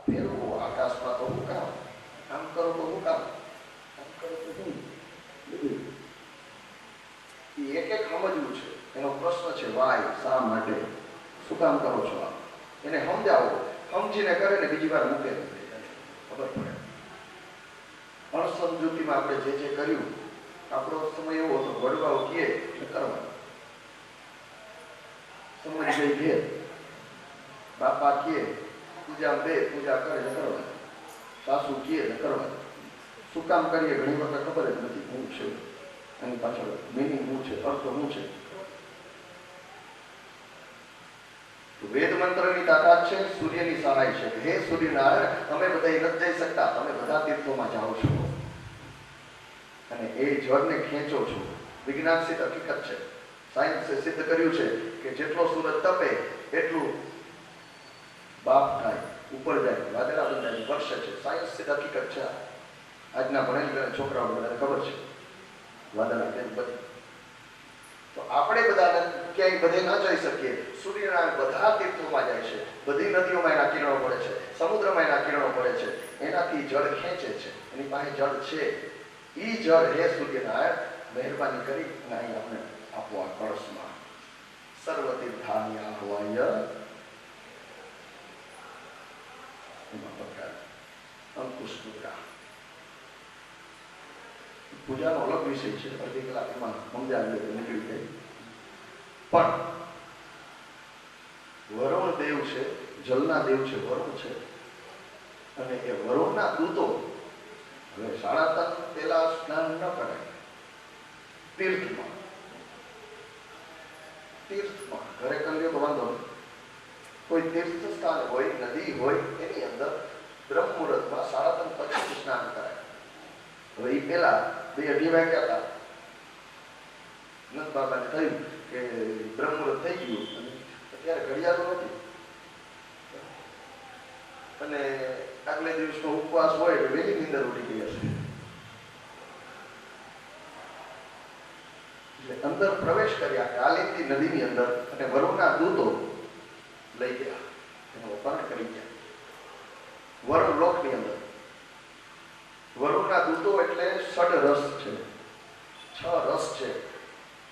ફેરવો આકાશમાં તો હું કામ, આમ કરો તો હું કામ, આમ કરો તો હું. એક એક સમજવું છે. એનો પ્રશ્ન છે વાય, શા માટે, શું કામ કરો છો આપ, એને સમજાવો. સમજીને કરે ને બીજી વાર મૂકે ખબર પડે. અણસમજૂતીમાં આપણે જે કર્યું, આપણો સમય એવો હતો વડવાઓ કહે એટલે કરવાનું. સમજ ગઈ ઘેર, બાપા કહે પૂજા બે પૂજા કરે એટલે કરવાનું, સાસુ કહે એટલે કરવાનું. શું કામ કરીએ ઘણી વખત ખબર જ નથી શું છે એની પાછળ મિનિંગ શું છે, અર્થ શું છે. વેદ મંત્રની તાકાત છે, સૂર્યની સહાય છે. હે સૂર્યનારાયણ, અમે બધા નથી જઈ શકતા, તમે બધા તીર્થોમાં જાઓ છો અને એ જળને ખેંચો છો. વિજ્ઞાન સિદ્ધ હકીકત છે, સાયન્સે સિદ્ધ કર્યું છે કે જેટલો સૂરજ તપે એટલું બાફ થાય, ઉપર જાય, વાદળા બંધાય, વર્ષે છે. સાયન્સ સિદ્ધ હકીકત છે. આજના ભણેલા છોકરાઓ બધાને ખબર છે વાદળા કેમ બને. તો આપણે બધા ક્યાંય બધે ના જઈ શકીએ. સૂર્યનારાયણ બધા તીર્થોમાં જાય છે, બધી નદીઓમાં એના કિરણો પડે છે, સમુદ્રમાં એના કિરણો પડે છે, એનાથી જળ ખેંચે છે. એની પાસે જળ છે. ઈ જળ હે સૂર્યનારાયણ મહેરબાની કરી અને અહીં આપણે આપો આ કળશમાં. સર્વ તીર્થાની આહવાય અંકુશ પૂજા. પૂજાનો અલગ વિષય છે, અડધી કલાક એમાં સમજાવી દે નીકળી જાય. પણ વરુણ દેવ છે, જલના દેવ છે, વરુણ છે. અને એ વરુણના દૂતો હવે 3:30 પહેલા સ્નાન ન કરાય. તીર્થમાં ઘરે કર્યો તો વાંધો નહીં. કોઈ તીર્થ સ્થાન હોય, નદી હોય, એની અંદર બ્રહ્મ મુહૂર્તમાં 3:30 પછી સ્નાન કરાય. હવે એ પેલા 2-2:30 વાગ્યા હતા. નંદ બાબાને થયું કે બ્રહ્મ મુહૂર્ત થઈ ગયું અને અત્યારે ઘડિયાળો નથી અને આગલે દિવસનો ઉપવાસ હોય એટલે વહેલી નીંદર ઉઠી ગઈ હશે. એટલે અંદર પ્રવેશ કર્યા કાલિંદી નદીની અંદર અને વરુણના દૂતો લઈ ગયા, એનો અપહરણ કરી ગયા વરુણ લોકની અંદર. વરુણના દૂતો એટલે 6 રસ છે, 6 રસ છે.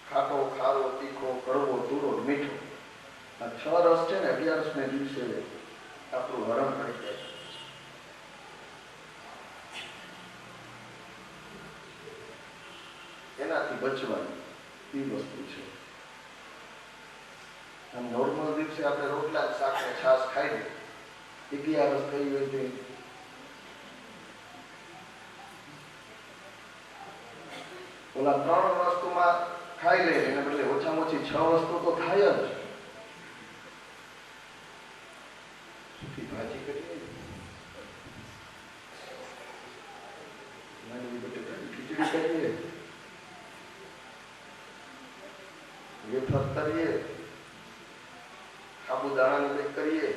ખાટો, ખારો, તીખો, કડવો, તુરો, મીઠો. આ 6 રસ છે ને 11મે દિવસે આપણું હરણ કરી જાય. એનાથી બચવાની એ વસ્તુ છે. આમ નોર્મલ દિવસે આપણે રોટલા, શાક ને છાશ ખાઈ 11 રસ થઈ હોય તો ઓલા 3 વસ્તુમાં ખાઈ લે એને બદલે ઓછામાં ઓછી 6 વસ્તુ તો થાય જ. સુકી ભાજી કરીએ, નાની બટેટાની ખીચડી કરીએ, વેફર કરીએ, સાબુદાણાનું કંઈક કરીએ.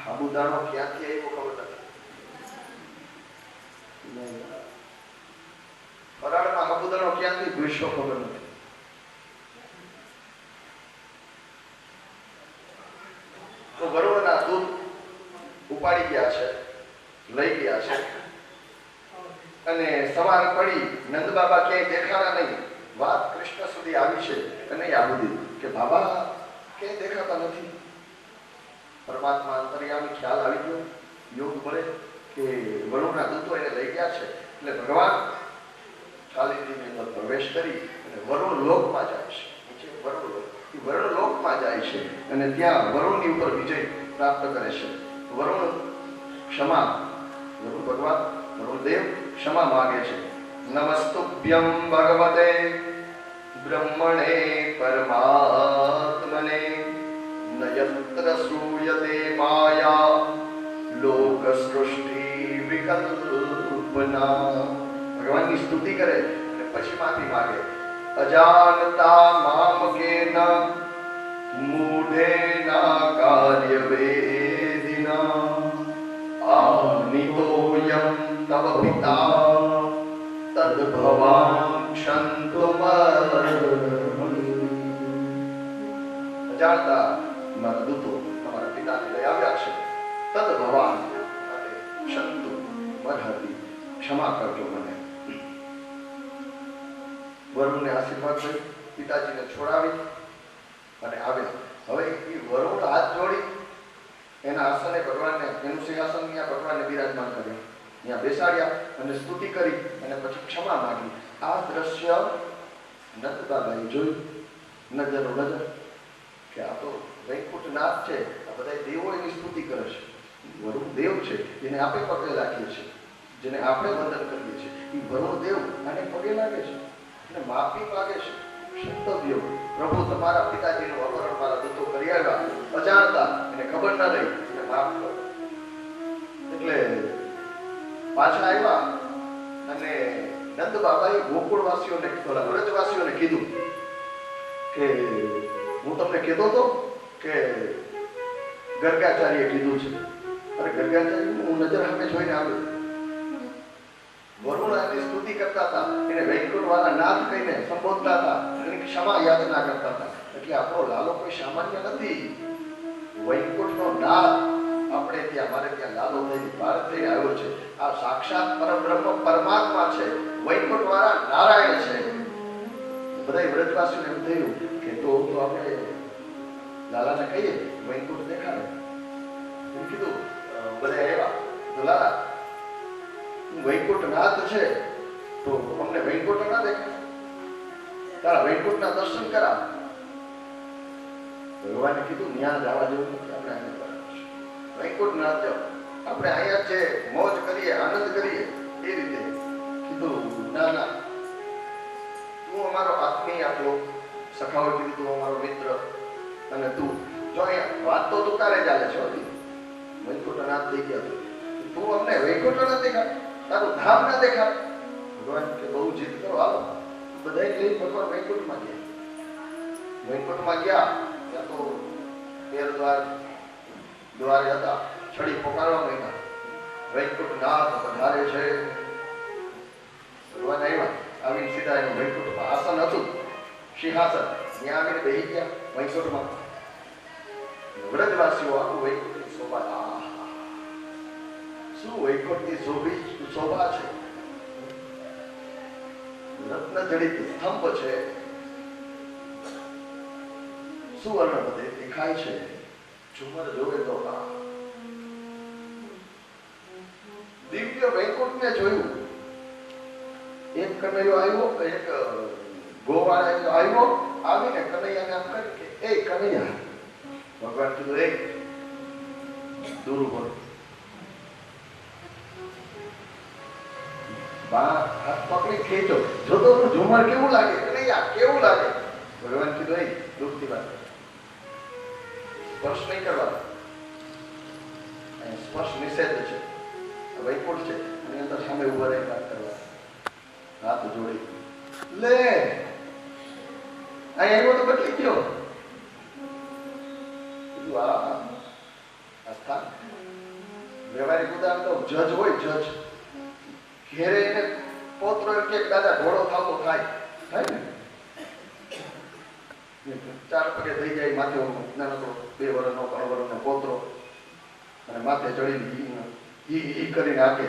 સાબુદાણો ક્યાંથી આવ્યો ખબર નથી. ફરાળમાં સાબુદાણો ક્યાંથી ભૂસ્યો ખબર નથી. તો વરુણના દૂત ઉપાડી ગયા છે, લઈ ગયા છે અને સવાર પડી નંદ બાબા ક્યાંય દેખાણા નહીં. વાત કૃષ્ણ સુધી આવી છે અને આ બધી કે બાબા ક્યાંય દેખાતા નથી. પરમાત્મા અંતર્યામી ખ્યાલ આવી ગયો, યોગ મળે કે વરુણના દૂતો એને લઈ ગયા છે. એટલે ભગવાન કાલિંદીની અંદર પ્રવેશ કરી અને વરુણ લોકમાં જાય છે. વરુણ લોકમાં જાય છે અને ત્યાં વરુણની ઉપર વિજય પ્રાપ્ત કરે છે. વરુણ ક્ષમા, વરુણ ભગવાન, વરુણ દેવ ક્ષમા માગે છે. નમસ્તુભ્યમ ભગવતે બ્રહ્મણે પરમાત્મને ન યત્ર શ્રૂયતે માયા લોક સૃષ્ટિ વિકલ્પના. ભગવાનની સ્તુતિ કરે અને પછી માફી માગે. અજાનતા મામકેન મૂઢેના કાર્ય વેદિના આનિતોયમ તવ પિતા તદ્ભવાન ક્ષંતુમર્હમિ. અજાણતા મારા દૂતો તમારા પિતાને લઈ આવ્યા છે. તદ્ભવાન હતી, ક્ષમા કરજો મને. વરુણને આશીર્વાદ દઈ પિતાજીને છોડાવી અને આવ્યા. હવે એ વરુણ હાથ જોડી એના આસને ભગવાનને, એનું સિંહાસન ત્યાં ભગવાનને બિરાજમાન કર્યા, ત્યાં બેસાડ્યા અને સ્તુતિ કરી અને પછી ક્ષમા માંગી. આ દ્રશ્ય નંદબાબાએ જોયું, નજરો નજર, કે આ તો વૈકુંઠનાથ છે, આ બધા દેવો એની સ્તુતિ કરે છે. વરુણ દેવ છે, જેને આપણે પગે લાગીએ છીએ, જેને આપણે વંદન કરીએ છીએ, એ વરુણ દેવ આને પગે લાગે છે અને માફી માગે છે. શબ્દવ્યો, પ્રભુ તમારા પિતાજીનું અપહરણ મારા દૂતો કરી આવ્યા, અજાણતા, એને ખબર ન રહી, એને માફ કરો. એટલે પાછા આવ્યા અને નંદ બાબાએ ગોકુળવાસીઓને, વ્રજવાસીઓને કીધું કે હું તમને કહેતો હતો કે ગર્ગાચાર્યએ કીધું છે. અરે ગર્ગાચાર્ય હું નજર સામે જોઈને આવ્યો. વરુણાની સ્તુતિ કરતા હતા, એને વૈકુંઠ વાળા નાથ કહીને સંબોધતા હતા, એની ક્ષમા યાચના કરતા હતા. એટલે આપણો લાલો કોઈ સામાન્ય નથી, વૈકુંઠનો નાથ આપણે ત્યાં, મારે ત્યાં લાલો થઈ ભારત થઈને આવ્યો છે. આ સાક્ષાત પરબ્રહ્મ પરમાત્મા છે, વૈકુંઠ વાળા નારાયણ છે. બધા વ્રજવાસીઓને એમ થયું કે તો આપણે લાલાને કહીએ વૈકુંઠ દેખાડે. એમ કીધું. બધા આવ્યા તો લાલા વૈકુંઠ નાથ છે, તો અમને વૈકુંઠ ના દેખાય, તારા વૈકુંઠના દર્શન કરાવ. ભગવાને કીધું ત્યાં જવા જેવું નથી, આપણે અહીંયા વૈકુંઠ નાથ જાઓ, આપણે અહીંયા છે મોજ કરીએ, આનંદ કરીએ. એ રીતે કીધું ના ના, તું અમારો આત્મીય આપણો સખાઓ કીધું, તું અમારો મિત્ર, અને તું જો અહીંયા વાત તો તું તારે ચાલે છે, વૈકુંઠ નાથ થઈ ગયા, તું અમને વૈકુંઠ ના દેખાડ, તારું ધામ ના દેખાડ. ભગવાન કે બહુ જીદ કરો, હાલો. બધા લઈ ભગવાન વૈકુંઠમાં ગયા. વૈકુંઠમાં ગયા ત્યાં તો તેર દ્વારે હતા, છડી પોકારવા માંડ્યા, વૈકુંઠ નાથ પધારે છે. ભગવાન આવ્યા, આવીને સીધા એનું વૈકુંઠમાં આસન હતું, સિંહાસન, ત્યાં આવીને બેસી ગયા વૈકુંઠમાં. વ્રજવાસીઓ આખું વૈકુંઠની શોભા, શું વૈકુંઠની શોભા છે, રત્ન જડિત સ્તંભ છે, સુવર્ણ બધે દેખાય છે. ઝુમર જોવે તો દિવ્ય વૈકુંઠને જોયું. એક કનૈયો આવ્યો, એક ગોવાળા આવ્યો, આવીને કનૈયાને આમ કરી કે એ કનૈયા, ભગવાન કીધું એ દૂર ઉભો, હાથ પકડી ખેંચો, જોતો ઝુમર કેવું લાગે, કનૈયા કેવું લાગે. ભગવાન કીધું એ દુઃખથી વાત, સ્પર્શ નહીં કરવાનો, સ્પર્શ નિષેધ છે, વૈકુંઠ છે, એની અંદર સામે ઉભા રહી વાત કરવા, હાથ જોડી લે. અહીં આવ્યો તો બદલી ગયો. વ્યવહારિક ઉદાહરણ તો જજ હોય, જજ ઘેરે એને પોતરો એમ કે દાદા ઘોડો થાવ તો થાય ને, ચાર પગે થઈ જાય, માથે નાનકડો 2 વર્ષનો 3 વર્ષનો પોતરો, અને માથે ચડીને ઈ કરીને આપે.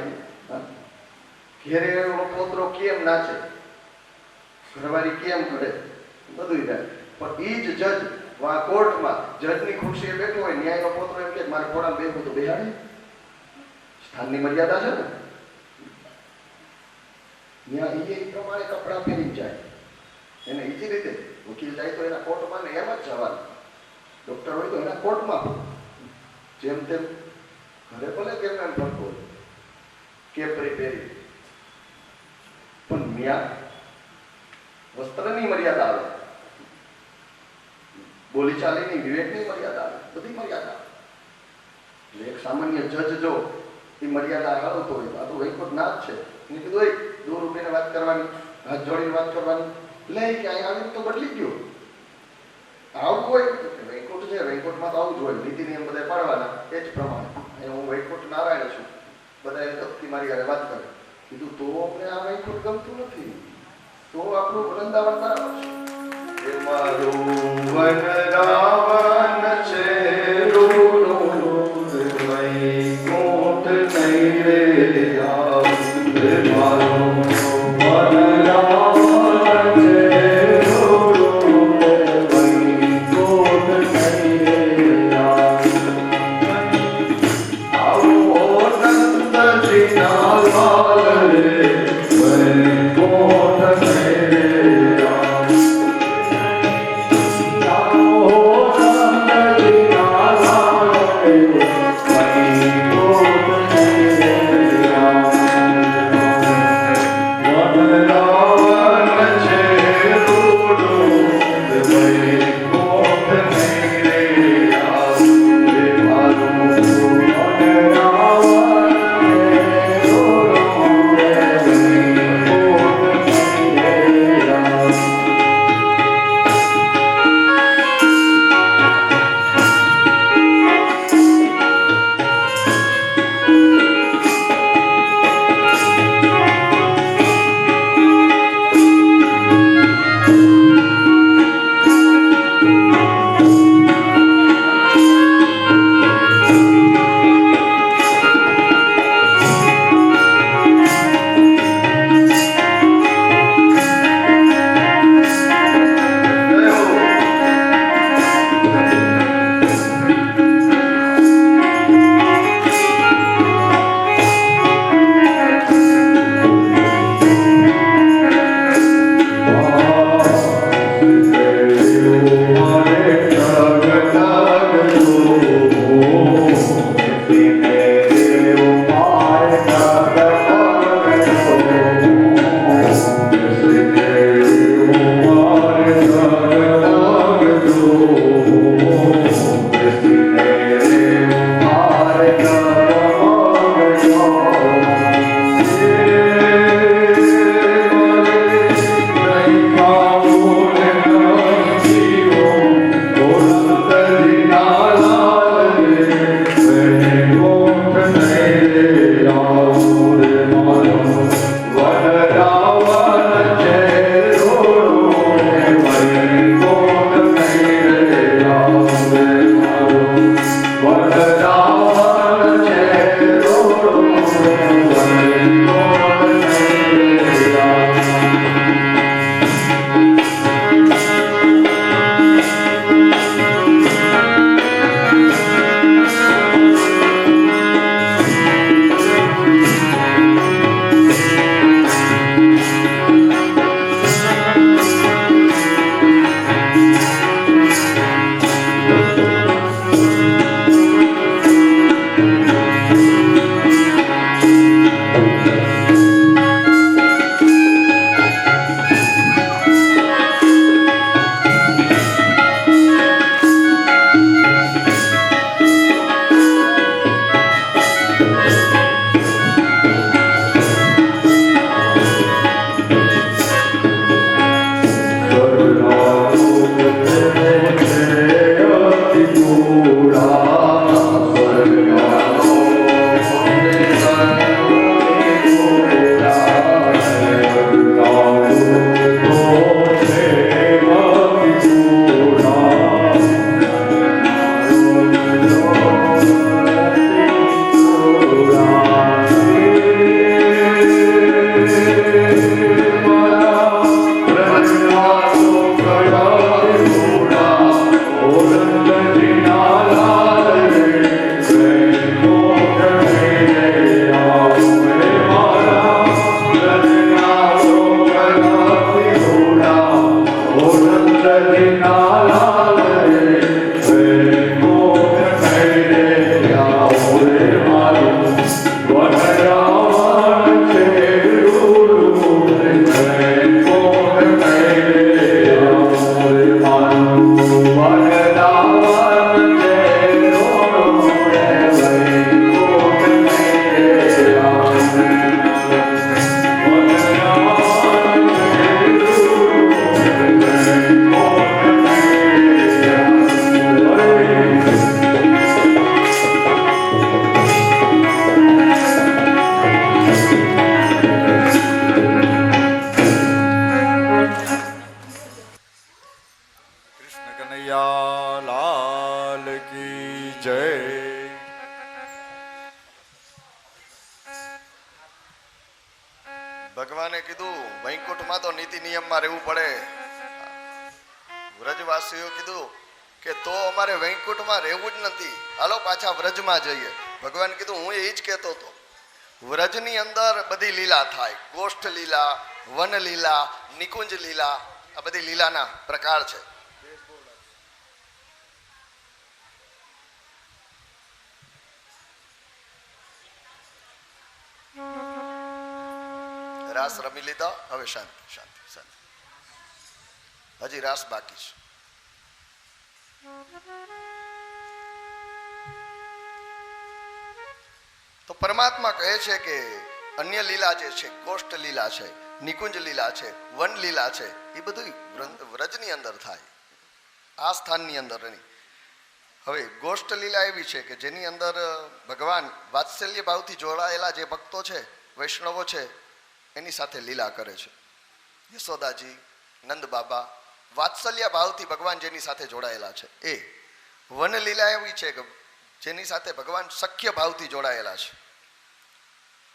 ઘેરે પોતરો કેમ નાચે, ઘરવાળી કેમ કરે, બધું થાય. પણ ઈ જ જજ કોર્ટમાં જજની ખુરશીએ બેઠો હોય, ન્યાયનો પોતરો એમ કે મારે ઘોડામાં બેઠું તો બેહાડે. સ્થાનની મર્યાદા છે ને, ત્યાં એ પ્રમાણે કપડાં પહેરી જાય. એને ઈજી રીતે વકીલ જાય તો એના કોર્ટમાં ને એમ જ જવાનું, ડોક્ટર હોય તો એના કોર્ટમાં, જેમ તેમ ઘરે ભલે કેમ એમ ફરતો હોય, કેપરી પહેરી. પણ ત્યાં વસ્ત્રની મર્યાદા આવે, બોલીચાલીની વિવેકની મર્યાદા આવે, બધી મર્યાદા. એટલે એક સામાન્ય જજ જો એ મર્યાદા હાલતો હોય તો આ તો વૈકુંઠ નાથ છે. એને કીધું હોય દૂર ઉભીને વાત કરવાની, હાથ જોડીને વાત કરવાની. લે કે અહીં આવીને તો બદલી ગયો. આવું હોય વૈકુંઠ છે, વૈકુંઠમાં તો આવું જ હોય, નીતિ નિયમ બધા પાડવાના એ જ પ્રમાણે. હું વૈકુંઠ નારાયણ છું, બધા તપથી મારી હારે વાત કરે. કીધું તો અમને આ વૈકુંઠ ગમતું નથી, તો આપણું વૃંદાવન બરાબર છે. મારું વનરાવન છે, વૈકુંઠ નહીં રે. Hare ભગવાને કીધું વૈકુંઠમાં તો નીતિ નિયમમાં રહેવું પડે. વ્રજવાસીઓ કીધું કે તો અમારે વૈકુંઠમાં રહેવું જ નથી, હાલો પાછા વ્રજમાં જઈએ. ભગવાન કીધું હું એ જ કહેતો હતો, વ્રજની અંદર બધી લીલા થાય. ગોષ્ઠ લીલા, વન લીલા, નિકુંજ લીલા, આ બધી લીલાના પ્રકાર છે. રાસ રમી લીધા, હવે શાંતિ શાંતિ શાંતિ, હજી રાસ બાકી છે. તો પરમાત્મા કહે છે કે અન્ય લીલા જે છે, ગોષ્ઠ લીલા છે, નિકુંજ લીલા છે, વન લીલા છે, એ બધું વ્રજની અંદર થાય, આ સ્થાનની અંદર નહીં. હવે ગોષ્ઠ લીલા એવી છે કે જેની અંદર ભગવાન વાત્સલ્ય ભાવથી જોડાયેલા જે ભક્તો છે, વૈષ્ણવો છે, એની સાથે લીલા કરે છે. યશોદાજી, નંદ બાબા, વાત્સલ્ય ભાવથી ભગવાન જેની સાથે જોડાયેલા છે. એ વન લીલા એવી છે કે જેની સાથે ભગવાન સખ્ય ભાવથી જોડાયેલા છે,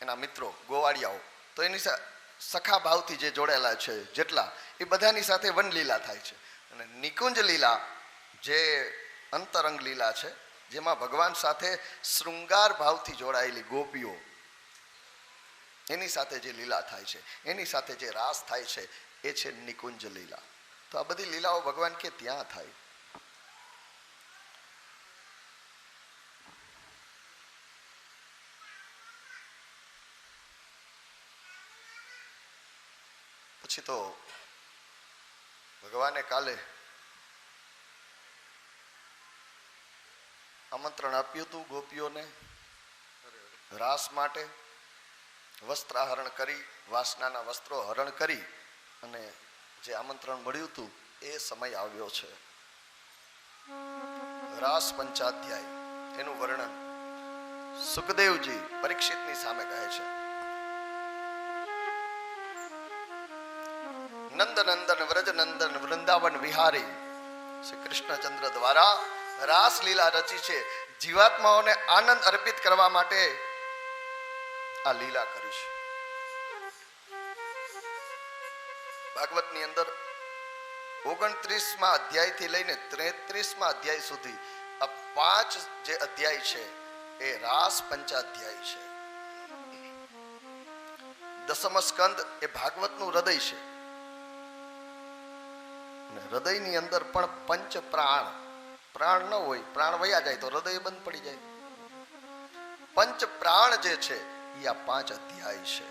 એના મિત્રો ગોવાળિયાઓ, તો એની સખા ભાવથી જે જોડાયેલા છે જેટલા, એ બધાની સાથે વન લીલા થાય છે. અને નિકુંજ લીલા જે અંતરંગ લીલા છે, જેમાં ભગવાન સાથે શૃંગાર ભાવથી જોડાયેલી ગોપીઓ, એની સાથે જે લીલા થાય છે, એની સાથે જે રાસ થાય છે, એ છે નિકુંજ લીલા. તો આ બધી લીલાઓ ભગવાન કે ત્યાં થાય. પછી તો ભગવાને કાલે આમંત્રણ આપ્યું હતું ગોપીઓને રાસ માટે. વસ્ત્રાહરણ કરી, વાસનાના વસ્ત્રો હરણ કરી અને જે આમંત્રણ મળ્યું હતું એ સમય આવ્યો છે. રાસ પંચાધ્યાય, એનું વર્ણન સુખદેવજી પરીક્ષિતની સામે કહે છે. નંદનંદન વ્રજનંદન વૃંદાવન વિહારી શ્રી કૃષ્ણચંદ્ર દ્વારા રાસ લીલા રચી છે. જીવાત્માઓને આનંદ અર્પિત કરવા માટે આ લીલા કરી છે. ભાગવતની અંદર 29મા અધ્યાયથી લઈને 33મા અધ્યાય સુધી આ 5 જે અધ્યાય છે એ રાસ પંચાધ્યાય છે. દસમ સ્કંદ એ ભાગવતનું હૃદય છે. હૃદયની અંદર પણ પંચ પ્રાણ, પ્રાણ ન હોય, પ્રાણ વયા જાય તો હૃદય બંધ પડી જાય. પંચ પ્રાણ જે છે એ આ 5 અધ્યાય છે.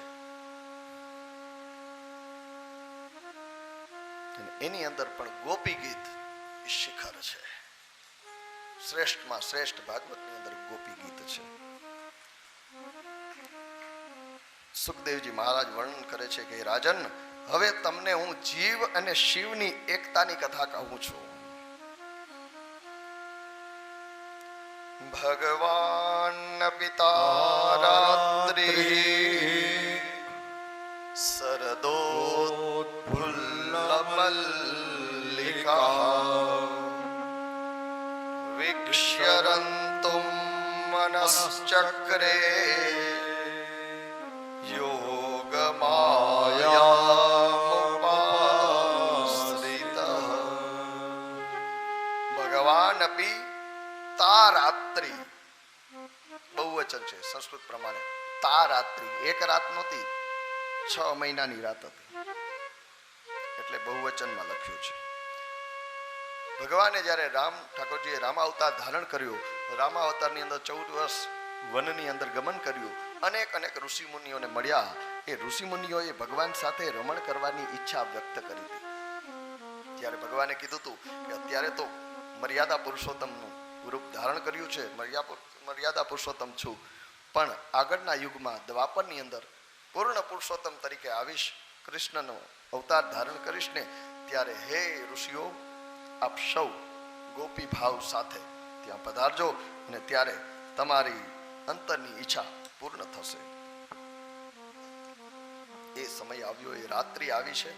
એની અંદર પણ ગોપી ગીત એ શિખર છે. શ્રેષ્ઠમાં શ્રેષ્ઠ ભાગવતની અંદર ગોપી ગીત છે. સુખદેવજી મહારાજ વર્ણન કરે છે કે રાજન, હવે તમને હું જીવ અને શિવની એકતાની કથા કહું છું. ભગવાન પિતા રાત્રિ સરદોત્ફુલ્લમલ્લિકા વિક્ષ્યરન્તુમ મનશ્ચક્રે યોગમાયામુપાશ્રિતઃ. ભગવાન અપી તા રાત્રિ, બહુવચન છે સંસ્કૃત પ્રમાણે. તા રાત્રિ, એક રાત નહોતી, 6 મહિનાની રાત હતી, એટલે બહુવચનમાં લખ્યું છે. ભગવાને જ્યારે રામ ઠાકોરજીએ રામાવતાર ધારણ કર્યો, રામાવતારની અંદર 14 વર્ષ વનની અંદર ગમન કર્યું, અનેક અનેક ઋષિ મુનિઓને મળ્યા. એ ઋષિ મુનિઓએ ભગવાન સાથે રમણ કરવાની ઈચ્છા વ્યક્ત કરી હતી. ત્યારે ભગવાને કીધું હતું કે અત્યારે તો મર્યાદા પુરુષોત્તમનું રૂપ ધારણ કર્યું છે, મર્યાદા પુરુષોત્તમ છું, પણ આગળના યુગમાં દ્વાપરની અંદર પૂર્ણ પુરુષોત્તમ તરીકે આવીશ, કૃષ્ણનો અવતાર ધારણ કરીશ ને ત્યારે હે ઋષિઓ, આપ સૌ ગોપી ભાવ સાથે ત્યાં પધારજો અને ત્યારે તમારી અંતરની ઈચ્છા પૂર્ણ થશે. એ સમય આવ્યો, એ રાત્રિ આવી છે.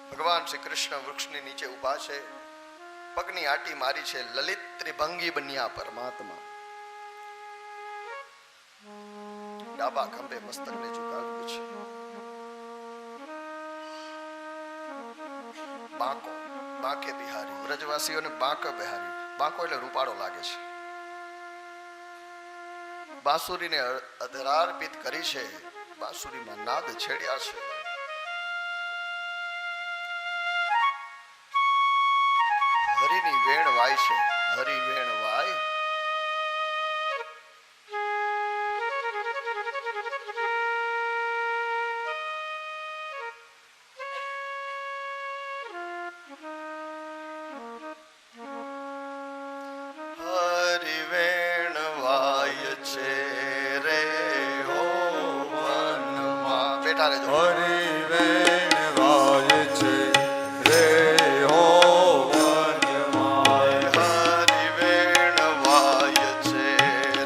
ભગવાન શ્રી કૃષ્ણ વૃક્ષની નીચે ઊભા છે, પગની આટી મારી છે, લલિત ત્રિભંગી બન્યા પરમાત્મા. ડાબા ખંભે મસ્તકને ઝુકાવ્યું છે. બાંકો, બાંકે બિહારી, વ્રજવાસીઓને બાંકે બિહારી. બાંકો એટલે રૂપાળો લાગે છે. બાંસુરીને અધરાર્પિત કરી છે. બાંસુરીમાં નાદ છેડ્યા છે. હરિની વેણ વાય છે. હરિ વેણ વાય. હરિ વેણ વાય છે રે હો વનમાં. બેઠા રહેજો. હરિ વેણ વાય છે રે હો વનમાં. હરિ વેણ વાય છે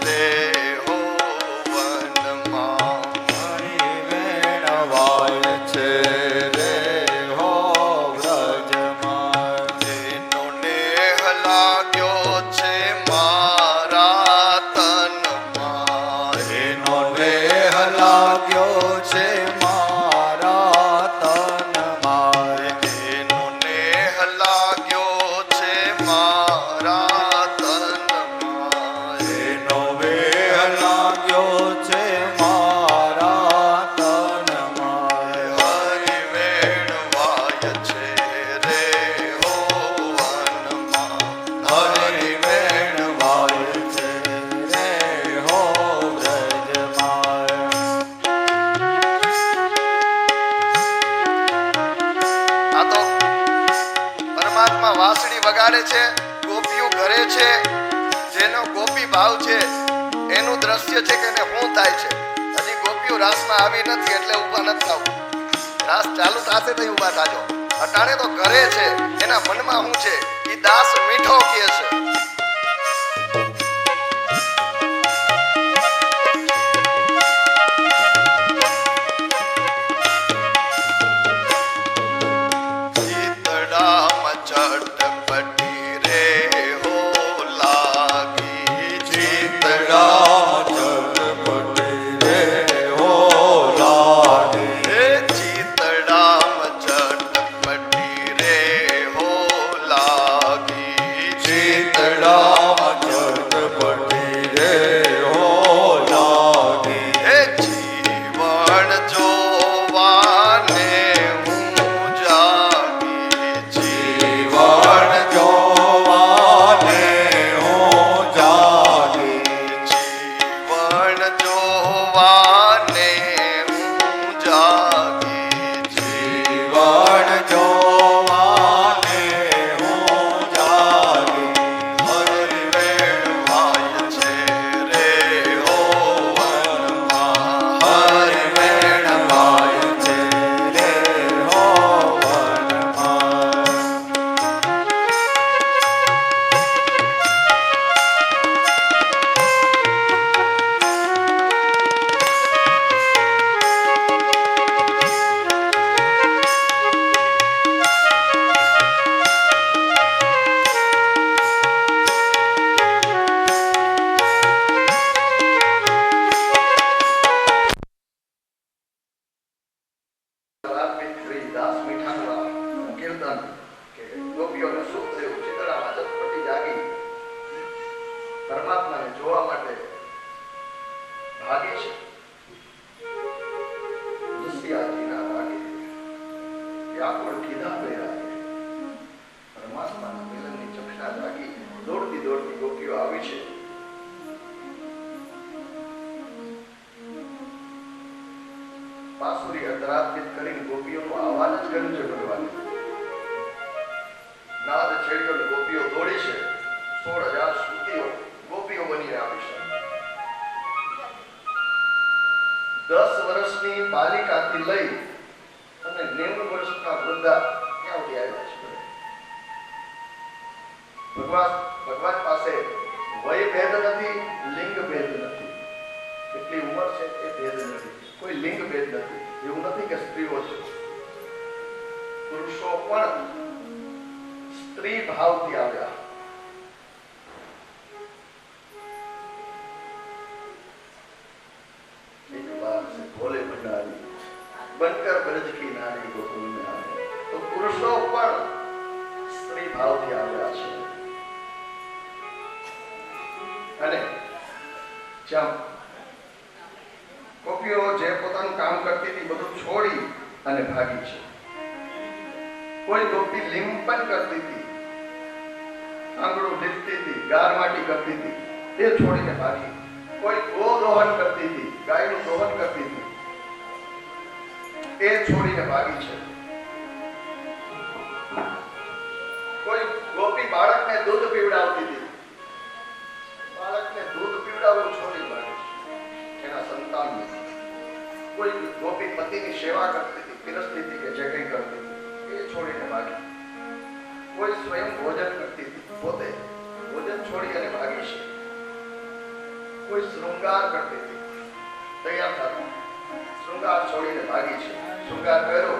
રે હો વનમાં. હરિ વેણ વાય છે રે હો વ્રજમાં. એનો નેહ લાગ્યો છે મારા તનમાં. એનો દેહ લાગ્યો છે મારા તનમાં. એનો નેહ લાગ્યો છે મારા તનમાં. એનો દેહ લાગ્યો છે મારા તનમાં. હરિ વેણ વાય છે રે હો વનમાં. હરિ વેણ વાય છે રે હો વ્રજમાં. આ તો પરમાત્મા વાંસળી વગાડે છે, ગોપીઓ ઘરે છે. જેનો ગોપી ભાવ છે એનું દ્રશ્ય છે કે એને શું થાય છે. હજી ગોપીઓ રાસમાં આવી નથી એટલે ઊભા નથી થવું. રાસ ચાલુ થશે તો ઊભા થાજો. અટાણે તો ઘરે છે, એના મનમાં શું છે એ દાસ મીઠો કહે છે. ચિતડામાં ચટપટી રે હો લાગી. ચિતડા ચટપટી રે હો લાગે. હે ચિતડામાં ચટપટી રે હો લાગી. ચિતડામાં ચટપટી રે હો લાગે. હે જીવન જોવાને હું જાગી. જીવન જોવાને હું જાગી. જીવન જોવાને હું જાગી. જીવન જોવાને હું જાગી. હરિ વેણ વાય છે રે હો વનમાં. હરિ વેણ વાય છે રે હો વનમાં. રાતની કરી દાસ મીઠાનું કીર્તન કે ગોપીઓને સુખ થયું. ચિતડામાં ચટપટી જાગી. પરમાત્માને જોવા માટે ભાગી છે. દુસિયાજીના ભાગે વ્યાકુળ કીધા પહેરાય. પરમાત્માના મિલનની ચક્ષણા જાગી. દોડતી દોડતી ગોપીઓ આવી છે. બાંસુરી અધરાર્પિત કરીને ગોપીઓનું આહ્વાન જ કર્યું છે ભગવાને. નાદ છેડ્યો ને ગોપીઓ દોડી છે. 16,000 સુતીઓ ગોપીઓ બનીને આવી છે. 10 વર્ષની બાલિકાથી લઈ અને 90 વર્ષના વૃદ્ધા ત્યાં સુધી આવ્યા છે. ભગવાન પાસે વય ભેદ નથી, લિંગ ભેદ નથી. કેટલી ઉંમર છે એ ભેદ નથી. કોઈ લિંગ ભેદ નથી. એવું નથી કે સ્ત્રીઓ છે. પુરુષો પણ સ્ત્રી ભાવથી આવ્યા. बनकर ब्रज की नारी गोकुल में आए। तो पुरुषो પણ સ્ત્રી ભાવથી આવ્યા છે અને જેમ ગોપીઓ જે પોતાનું કામ કરતી હતી બધું છોડી અને ભાગી છે. કોઈ ગોપી લિંપન કરતી હતી, આંગળું લીપતી હતી, ગાર માટી કરતી હતી, તે છોડીને ભાગી. કોઈ ગો દોહન કરતી હતી, ગાયનું દોહન કરતી હતી, એ છોડીને ભાગી છે. કોઈ ગોપી બાળકને દૂધ પીવડાવતી હતી, બાળકને દૂધ પીવડાવવું છોડી ભાગી છે એના સંતાનને. કોઈ ગોપી પતિની સેવા કરતી હતી, પીરસતી હતી કે જે કંઈ કરતી હતી એ છોડીને ભાગી. કોઈ સ્વયં ભોજન કરતી હતી, પોતે ભોજન છોડી અને ભાગી છે. કોઈ શૃંગાર કરતી હતી, તૈયાર થતી, શૃંગાર છોડીને ભાગી છે. શૃંગાર કર્યો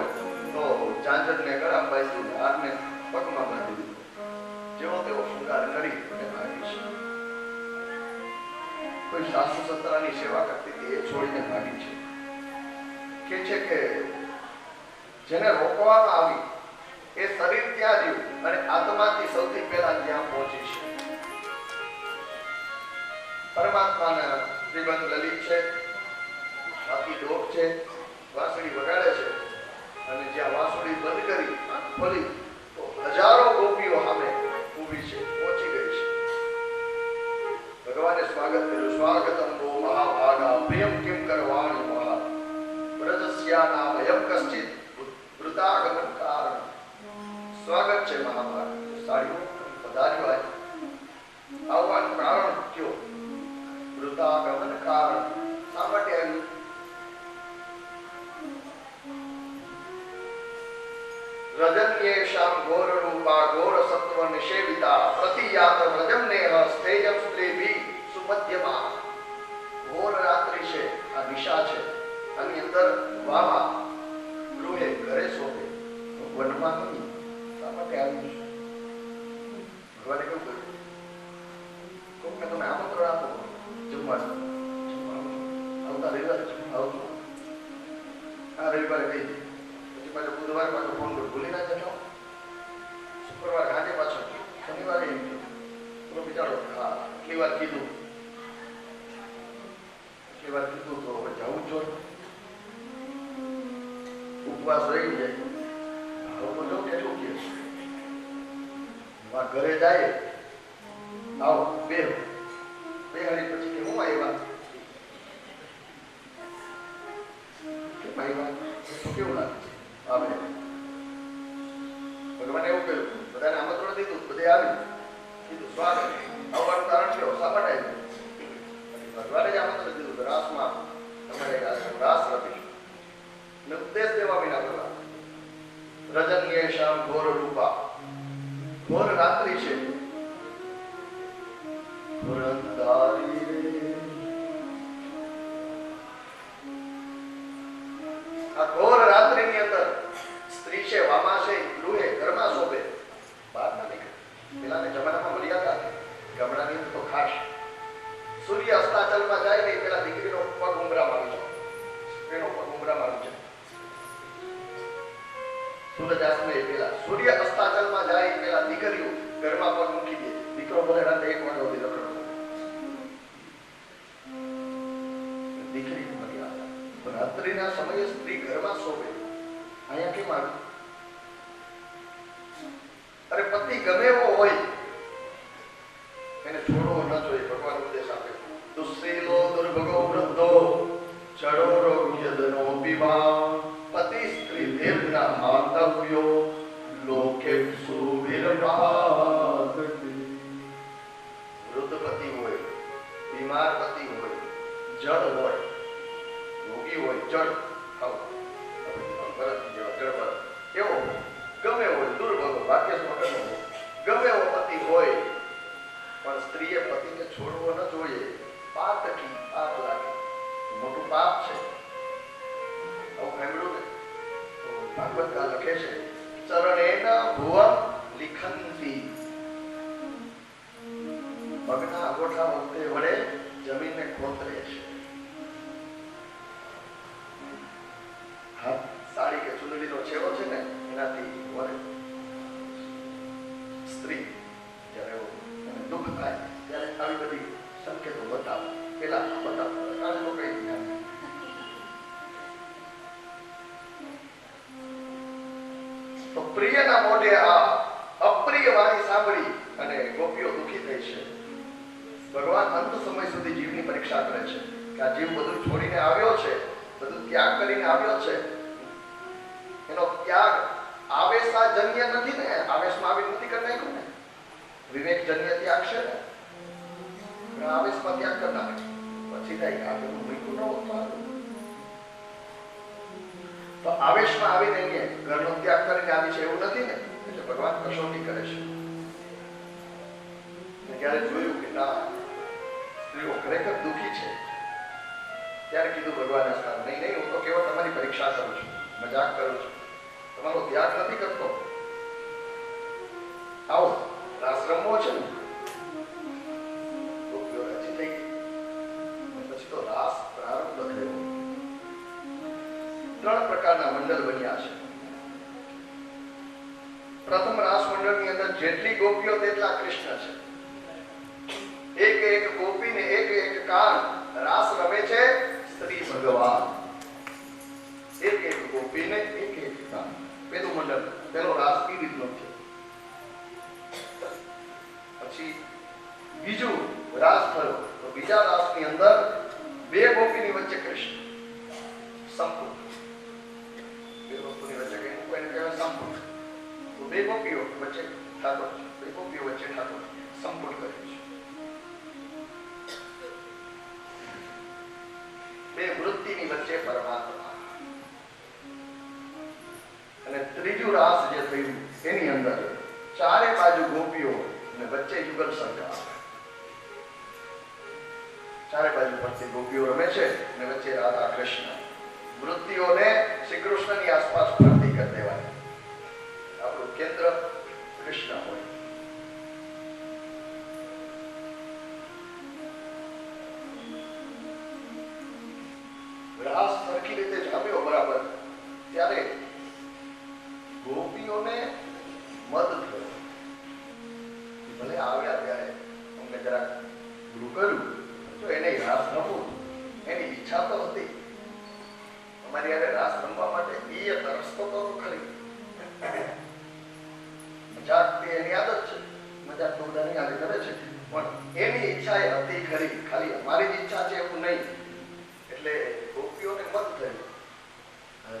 તો ઝાંઝરને ગળા બાંધી હાથને પગમાં બાંધી દીધો, જેવો તેવો શૃંગાર કરી અને ભાગી છે. કોઈ સાસુ સસરાની સેવા કરતી હતી, એ છોડીને ભાગી છે. કે છે કે જેને રોકવામાં આવી એ શરીર ત્યાં રહ્યું અને આત્માથી સૌથી પહેલા ત્યાં પહોંચી છે. પરમાત્માના શ્રીબંધ લલિત છે, બાકી ડોક છે, વાંસળી વગાડે છે અને જ્યાં વાંસળી બંધ કરી ખોલી તો હજારો ગોપીઓ સામે ઊભી છે, પહોંચી ગઈ છે. ભગવાને સ્વાગત કર્યું. સ્વાગતમ વો મહાભાગા પ્રિયમ કિમ કરવાણી મહા વ્રજસ્યાનામ અયમ કશ્ચિત વૃતાગમન કારણ. સ્વાગત છે મહાભાગ, સાડીઓ પધાર્યો. આવવાનું કારણ કયો? વૃતાગમન કારણ. શા માટે આવ્યું? રજન્યેષામ ઘોર રૂપા ઘોર સત્વ નિષેવિતા પ્રતિયાત વ્રજમ નેહ સ્થેયમ સ્ત્રીભી સુમધ્યમા. ઘોર રાત્રિ છે, આ નિશા છે, આની અંદર વાવા ગૃહે ઘરે શોભે, વનમાં નહીં. શા માટે આવ્યું છે? ભગવાને કેવું કર્યું? કોકને તમે આમંત્રણ આપો જમવા, આવતા રવિવારે આવજો. આ રવિવારે કહી દે, પછી પાછો બુધવાર પાછો ફોન કરો, ભૂલી ના જજો. શુક્રવાર આજે પાછો, શનિવારે એમ કહ્યું, બિચારો હા એટલી વાર કીધું તો હવે જવું જોઈએ. ઉપવાસ રહી જાય. લોકો જો કેટલું કે ઘરે જાય, આવો બે હારી પછી કે હું આવ્યા, કેમ આવ્યા, તો કેવું લાગે છે? આવે ભગવાને એવું કહ્યું, બધાને આમંત્રણ દીધું, બધે આવ્યું, કીધું સ્વાગત. આવવાનું કારણ કયો? શા માટે આવ્યું? ભગવાને જ આમંત્રણ દીધું કે રાસમાં તમારે રાસ રમી ને ઉપદેશ દેવા વિના ભગવાન. રજન્યેષામ ઘોર રૂપા, ઘોર રાત્રિ છે. ઘોર અંધારી રે, આ ઘોર રાત્રિની અંદર સ્ત્રી છે, વામા છે, ગૃહે ઘરમાં શોભે, બહાર ના નીકળે. પેલાના જમાનામાં મર્યાદા હતી, ગામડાની અંદર તો ખાસ. સૂર્ય અસ્તાચલમાં જાય ને પેલા દીકરીનો પગ ઉમરામાં આવી જાય, સ્ત્રીનો પગ ઉમરામાં આવી જાય. સૂર્યાસ્તમય પેલા, સૂર્ય અસ્તાચલમાં જાય પેલા દીકરીઓ ઘરમાં પગ મૂકી દે. દીકરો ભલે રાતે 1 વાગ્યા સુધી રખડતો, દીકરી મર્યાદા. રાત્રિના સમયે સ્ત્રી ઘરમાં શોભે. અહીંયા કેમ આવી? અરે પતિ ગમે એવો હોય એને છોડવો ન જોઈએ. ભગવાન ઉપદેશ આપે, દુස්සેલો દુર્ભગો વૃદ્ધો ચડોરો યદનો વિવાહ પતિ સ્ત્રી દેવના માતવ્યો લોકે સુવિરભાત. વૃદ્ધ પતિ હોય, બીમાર પતિ હોય, જડ હોય, રોગી હોય, જડ એવો ગમે હોય, દુર્ભગો ભાગ્યસ વગરનો હોય, ગમે એવો પતિ હોય પણ સ્ત્રીએ પતિને છોડવો ન જોઈએ. પાતકી, પાપ લાગે, મોટું પાપ છે. આવું સાંભળ્યું ને તો ભાગવતકાર લખે છે, ચરણેન ભુવમ લિખંતી. પગના અંગોઠા વખતે વડે જમીનને ખોતરે છે. હાથ પેલા બતાવો કાલે તો કઈ ધ્યાન તો પ્રિયના મોઢે આ અપ્રિય વાણી સાંભળી અને ગોપીઓ દુઃખી થઈ છે. ભગવાન અંત સમય સુધી જીવની પરીક્ષા કરે છે કે આ જીવ બધું છોડીને આવ્યો છે, બધું ત્યાગ કરીને આવ્યો છે. એનો ત્યાગ આવેશજન્ય નથી ને, આવેશમાં આવી નથી કરી નાખ્યું ને, વિવેકજન્ય ત્યાગ છે ને. આવેશમાં ત્યાગ કરતા પછી થાય આગળ મૂક્યું ન હોત તો આવેશમાં આવીને અહીંયા ઘરનો ત્યાગ કરીને આવી છે એવું નથી ને. એટલે ભગવાન કસોટી કરે છે. ત્યારે જોયું કે ના સ્ત્રીઓ ખરેખર દુઃખી છે, ત્યારે કીધું ભગવાને સારું નહીં નહીં, હું તો કેવળ તમારી પરીક્ષા કરું છું, મજાક કરું છું, તમારો ત્યાગ નથી કરતો. આવો રાસ રમવો છે ને. પછી તો રાસ પ્રારંભ થયો. 3 પ્રકારના મંડળ બન્યા છે. પ્રથમ રાસ મંડળની અંદર જેટલી ગોપીઓ તેટલા કૃષ્ણ છે. એક એક ગોપીને એક એક કાન રાસ રમે છે સ્ત્રી ભગવાન. એક એક ગોપીને એક એક કાન. પેલું મંડળ, પેલો રાસ એ રીતનો છે. પછી બીજું રાસ થયો તો બીજા રાસની અંદર 2 ગોપીની વચ્ચે કૃષ્ણ સંપૂર્ણ. 2 વસ્તુની વચ્ચે કઈ કોઈને કહેવાય સંપૂર્ણ. તો 2 ગોપીઓ વચ્ચે ઠાકોર, 2 ગોપીઓ વચ્ચે ઠાકોર સંપૂર્ણ કર્યું છે. 2 વૃત્તિની વચ્ચે પરમાત્મા. અને ત્રીજું રાસ જે થયું એની અંદર ચારે બાજુ ગોપીઓ અને વચ્ચે યુગલ સરકાર. ચારે બાજુ પરથી ગોપીઓ રમે છે અને વચ્ચે રાધા કૃષ્ણ. વૃત્તિઓને શ્રી કૃષ્ણની આસપાસ ફરતી કરી દેવાની. આપણું કેન્દ્ર કૃષ્ણ હોય. રાસ સરખી રીતે જામ્યો બરાબર ત્યારે ગોપીઓને મદ થયો. ભલે આવ્યા ત્યારે અમને જરાક ગુરુ કર્યું, તો એને રાસ રમવું એની ઈચ્છા તો હતી. અમારી યારે રાસ રમવા માટે એ તરસતો તો ખરી. મજાક એની આદત છે, મજાક તો બધાની આદત કરે છે, પણ એની ઈચ્છા એ હતી ખરી. ખાલી અમારી જ ઈચ્છા છે એવું નહીં. એટલે ગોપીઓને મત થયું.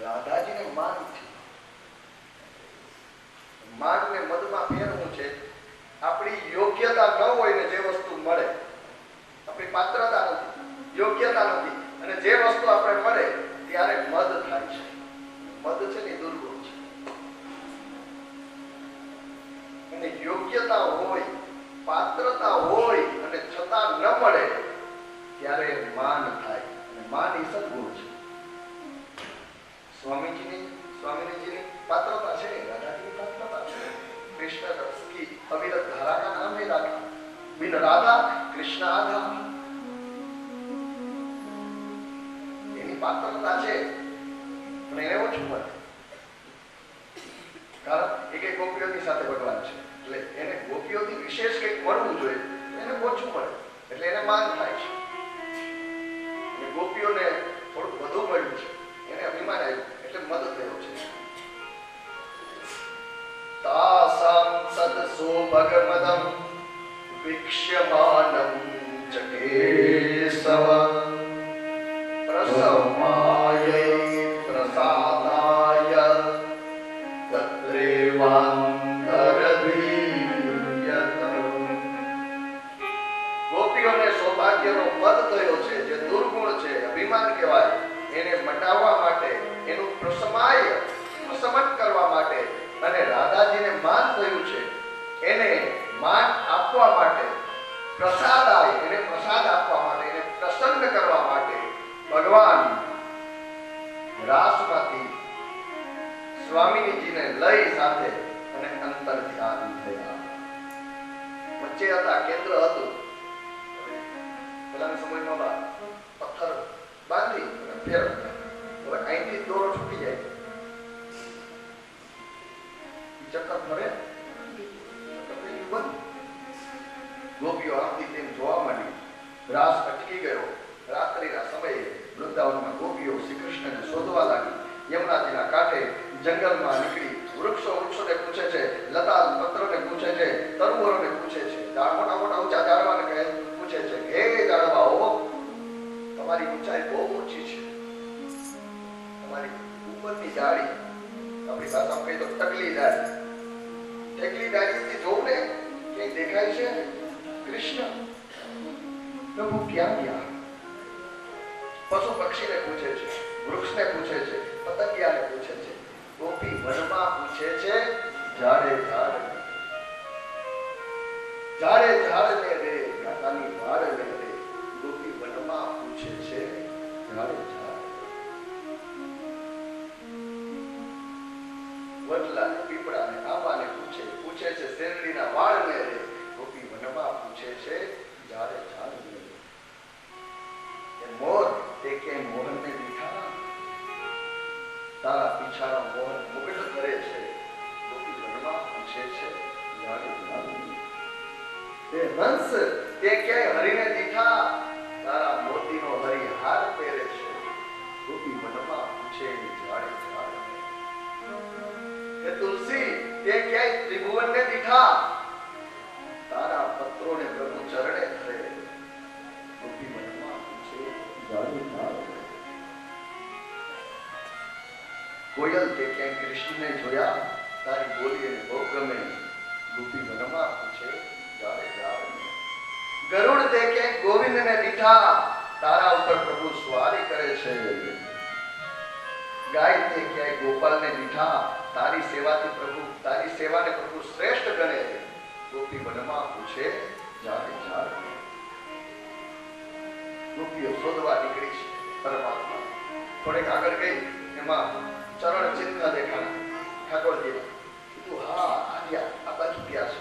રાધાજીને માન છે. માન ને મદમાં ફેરવું છે. આપણી યોગ્યતા ન હોય ને જે વસ્તુ મળે, આપણી પાત્રતા નથી, યોગ્યતા નથી, અને જે વસ્તુ આપણે મળે ત્યારે મદ થાય છે. મદ છે ને દુર્ગુણ છે. અને યોગ્યતા હોય, પાત્રતા હોય અને છતાં ન મળે ત્યારે માન થાય. અને માન એ સદગુણ છે. સ્વામીજીની પાત્રતા છે, રાધાજીની પાત્રતા છે. कृष्ण रस की अविरत धारा का नाम है राधा. बिन राधा कृष्ण आधा. એની પાત્રતા છે પણ એને ઓછું મળે. કારણ એક ગોપીઓની સાથે ભગવાન છે એટલે એને ગોપીઓથી વિશેષ કંઈક મળવું જોઈએ, એને ઓછું મળે એટલે એને માન થાય છે. અને ગોપીઓને થોડું વધુ મળ્યું છે, એને અભિમાન આવ્યું એટલે મદ થયો છે. તાસામ સદસો ભગમદમ વિક્ષ્યમાનમ ચકેશવ પ્રસમાય પ્રસાદાય તત્રેવાંતરધીયત. ગોપીઓને સૌભાગ્યનો પદ થયો છે જે દુર્ગુણ છે, અભિમાન કહેવાય. એને મટાવવા માટે, એનું પ્રશમન કરવા માટે અને રાધાજીને માન થયું છે એને માન આપવા માટે, પ્રસાદાય એને પ્રસાદ આપવા માટે, એને પ્રસન્ન કરવા માટે ભગવાન રાસમાંથી સ્વામીજીને લઈ સાથે અને અંતર ધ્યાન થયા. વચ્ચે હતા, કેન્દ્ર હતું. પેલાના સમયમાં પથ્થર બાંધી અને ફેરવતા. હવે અહીંથી દોરો છૂટી જાય, ચક્કર ફરે, ચક્કર બંધ. ગોપીઓ આમથી તેમ જોવા માંડી. રાસ અટકી ગયો. રાત્રિના સમયે વૃંદાવનમાં ગોપીઓ શ્રી કૃષ્ણને શોધવા લાગી. યમુનાજીના કાંઠે જંગલમાં નીકળી વૃક્ષોને પૂછે છે, લતા પત્રોને પૂછે છે, તરુવરોને પૂછે છે, મોટા મોટા ઊંચા ઝાડવાને પૂછે છે, હે ઝાડવાઓ, તમારી ઊંચાઈ બહુ ઊંચી છે, તમારી ઉપરની ડાળી, આપણી ભાષામાં કહીએ તો ટકલી ડાળીથી જોઉં ને ક્યાંય દેખાય છે કૃષ્ણ? પ્રભુ ક્યાં ગયા? પશુ પક્ષીને પૂછે છે, વૃક્ષને પૂછે છે, પતંગિયાને પૂછે છે, ગોપી વનમાં પૂછે છે, ઝાડે ઝાડને રે કાકાની વાડ ને રે. ગોપી વનમાં પૂછે છે, ઝાડે વડલા પીપળાને આંબાને પૂછે છે, શેરડીના વાળને રે. ગોપી વનમાં પૂછે છે, ઝાડે ને રે. મોર તે કે મોહનને દીઠા, તારા પીછાનો મોહન મુગટ કરે છે. ગોપી વનમાં પૂછે છે, ઝાડે એ હંસ તે કે હરિને દીઠા, તારા મોતીનો હરિ હાર પહેરે છે. ગોપી વનમાં પૂછે, ઝાડે એ તુલસી તે કે ત્રિભુવનને દીઠા, તારા પત્રોને પ્રભુ ચરણે ધરે. ગોપી વનમાં પૂછે, કોયલ તે ક્યાંય કૃષ્ણને જોયા, તારી બોલી એને બહુ ગમે. ગોપી વનમાં પૂછે, ગરુડ તે ક્યાંય ગોવિંદને દીઠા, તારા ઉપર પ્રભુ સ્વારી કરે છે. ગાય તે ક્યાંય ગોપાલને દીઠા, તારી સેવાને પ્રભુ શ્રેષ્ઠ ગણે. ગોપી વનમાં પૂછે, ગોપીઓ શોધવા નીકળી છે પરમાત્મા. થોડેક આગળ ગઈ, એમાં ચરણ ચિહ્ન દેખાણા ઠાકોરજીના. કીધું હા આવ્યા, આ બાજુ ગયા છે.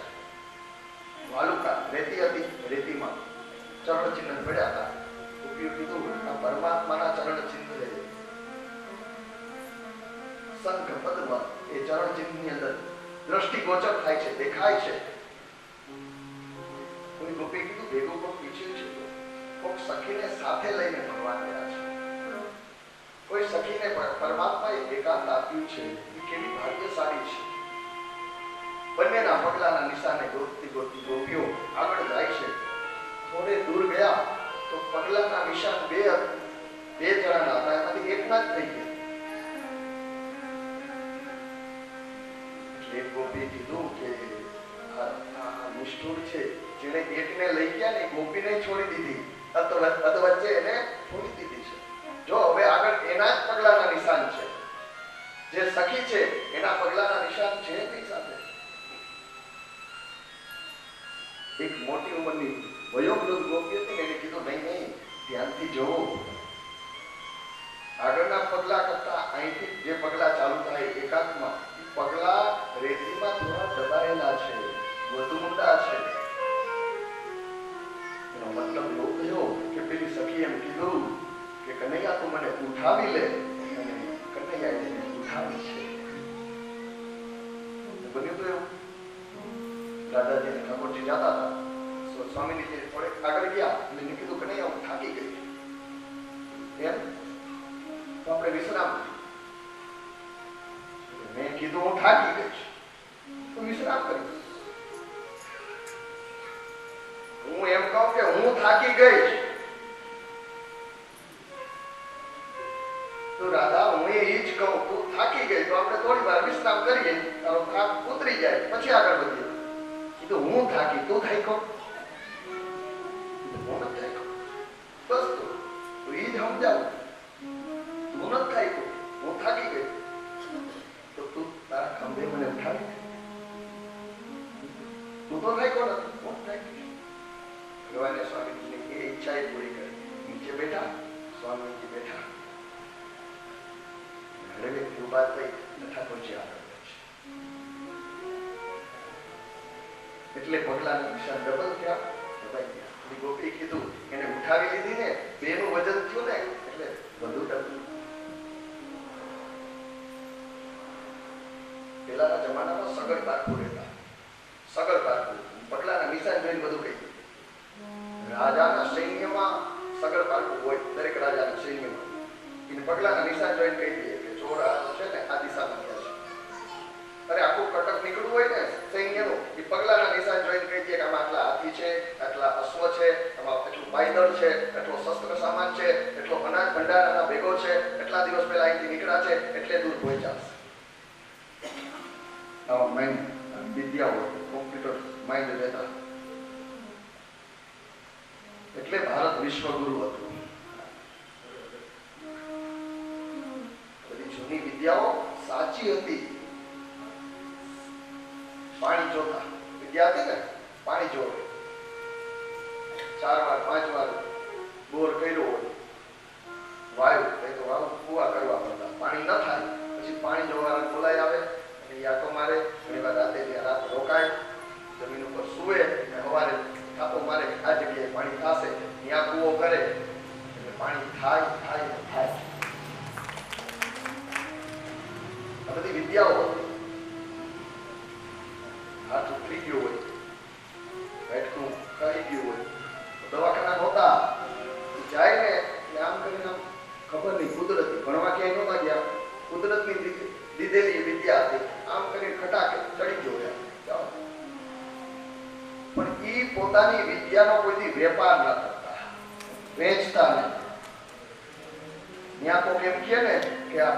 વાલુકા રેતી હતી, રેતીમાં ચરણ ચિહ્ન પડ્યા હતા. ગોપીઓ કીધું આ પરમાત્માના ચરણ ચિહ્ન છે. શંખ પદ્મ એ ચરણ ચિહ્નની અંદર દ્રષ્ટિગોચર થાય છે, દેખાય છે. કોઈ ગોપી કીધું ભેગું કોક પીછ્યું છે, કોક સખીને સાથે લઈને ભગવાન ગયા છે. કોઈ સખીને પરમાત્માએ એકાંત આપ્યું છે. એ કેવી ભાગ્યશાળી છે. બંનેના પગલાના નિશાને ગોતતી ગોપીઓ આગળ જાય છે. થોડે દૂર ગયા તો પગલાના નિશાન બે જણાના હતા, એમાંથી એકના જ થઈ ગયા. એક ગોપી કીધું કે આ નિષ્ઠુર છે, જેને એકને લઈ ગયા ને ગોપીને છોડી દીધી, અધવચ્ચે એને છોડી દીધી છે. જો હવે આગળ એના જ પગલાના નિશાન છે. જે સખી છે એના પગલાના નિશાન છે નહીં સાથે. એક મોટી ઉંમરની વયોવૃદ્ધ ગોપી હતી ને, એને કીધું નહીં ધ્યાનથી જોવો. આગળના પગલા કરતા અહીંથી જે પગલા ચાલુ થાય એકાંતમાં, પગલા રેતીમાં થોડા દબાયેલા છે, વધુ ઊંડા છે. એનો મતલબ એવો થયો કે પેલી સખી એમ કીધું કે કનૈયા તું મને ઉઠાવી લે, અને કનૈયા એને ઉઠાવી છે. બન્યું તો એવું, દાદાજી ઠાકોરજી જતા હતા, સ્વામીજી થોડે આગળ ગયા, મેં કીધું કનૈયા હું થાકી ગઈ એમ, તો આપણે વિશ્રામ. મેં કીધું હું થાકી ગઈ તો વિશ્રામ કરીશ. હું એમ કહું કે હું થાકી ગઈ તો રાધા હું એ જ કહું તું થાકી ગઈ તો આપણે થોડી વાર વિશ્રામ કરીએ, તારો થાક ઉતરી જાય પછી આગળ વધીએ. કીધું હું થાકી, તું થાક્યો? હું નથી થાક્યો. બસ તું એ જ સમજાવું, તું નથી થાક્યો, હું થાકી ગઈ. તો તું તારા ખંભે મને ઉઠાવી, તું તો થાક્યો નથી, હું થાકી. ભગવાને સ્વામીજીની એ ઈચ્છા એ પૂરી કરી. નીચે બેઠા, સ્વામીજી બેઠા. ઘરે ઉભા થઈ ઠાકોરજી આગળ છે. એટલે પગલાના નિશાન ડબલ થયા, દબાઈ ગયા. ગોપી કીધું એને ઉઠાવી લીધી ને, બેનું વજન થયું ને એટલે વધુ ડબલ. પેલાના જમાનામાં સગડ પારખું રહેતા, સગડ પારખું પગલાના નિશાન જોઈને બધું કહી દીધું. રાજાના સૈન્યમાં સગળ પાકું હોય દરેક રાજાના સૈન્યમાં એને પગલાના નિશાન જોઈને કહી દે કે ચોર આ છે ને આ દિશામાં ગયા છે. અરે આખું કટક નીકળવું હોય ને સૈન્યનું એ પગલાના નિશાન જોઈને કહી દે કે આમાં આટલા હાથી છે, આટલા અશ્વ છે, આમાં એટલું પાયદળ છે, એટલો શસ્ત્ર સામાન છે, એટલો અનાજ ભંડારાના ભેગો છે, એટલા દિવસ પહેલા અહીંથી નીકળ્યા છે, એટલે દૂર પહોંચ્યા. આવા માઇન્ડ વિદ્યાઓ કોમ્પ્યુટર માઇન્ડ રહેતા એટલે ભારત વિશ્વગુરુ હતું. બધી જૂની વિદ્યાઓ સાચી હતી. પાણી જોતા વિદ્યા હતી ને, પાણી જોવે 4 વાર 5 વાર બોર કર્યો હોય, વાયુ તો વાવ કુવા કરવા પડતા, પાણી ન થાય પછી પાણી જોવાના બોલાય આવે અને આટો મારે. ઘણી વાર રાતે ત્યાં રાત રોકાય, જમીન ઉપર સુવે અને સવારે થાપો મારે આ જગ્યાએ પાણી થશે, ત્યાં કૂવો કરે એટલે પાણી થાય થાય થાય. આ બધી વિદ્યાઓ હાથ ઉતરી ગયો હોય, બેઠકું કરી ગયું હોય, દવાખાના નહોતા જાય ને એટલે આમ કરીને આમ ખબર નહીં, કુદરતી ભણવા ક્યાંય નહોતા ગયા, કુદરતની લીધેલી વિદ્યા હતી, આમ કરીને ખટાકે ચડી ગયો. પણ ઈ પોતાની વિદ્યાનો કોઈથી વેપાર ન કરતા, વેચતા નહીં. ત્યાં તો એમ કહે ને કે આ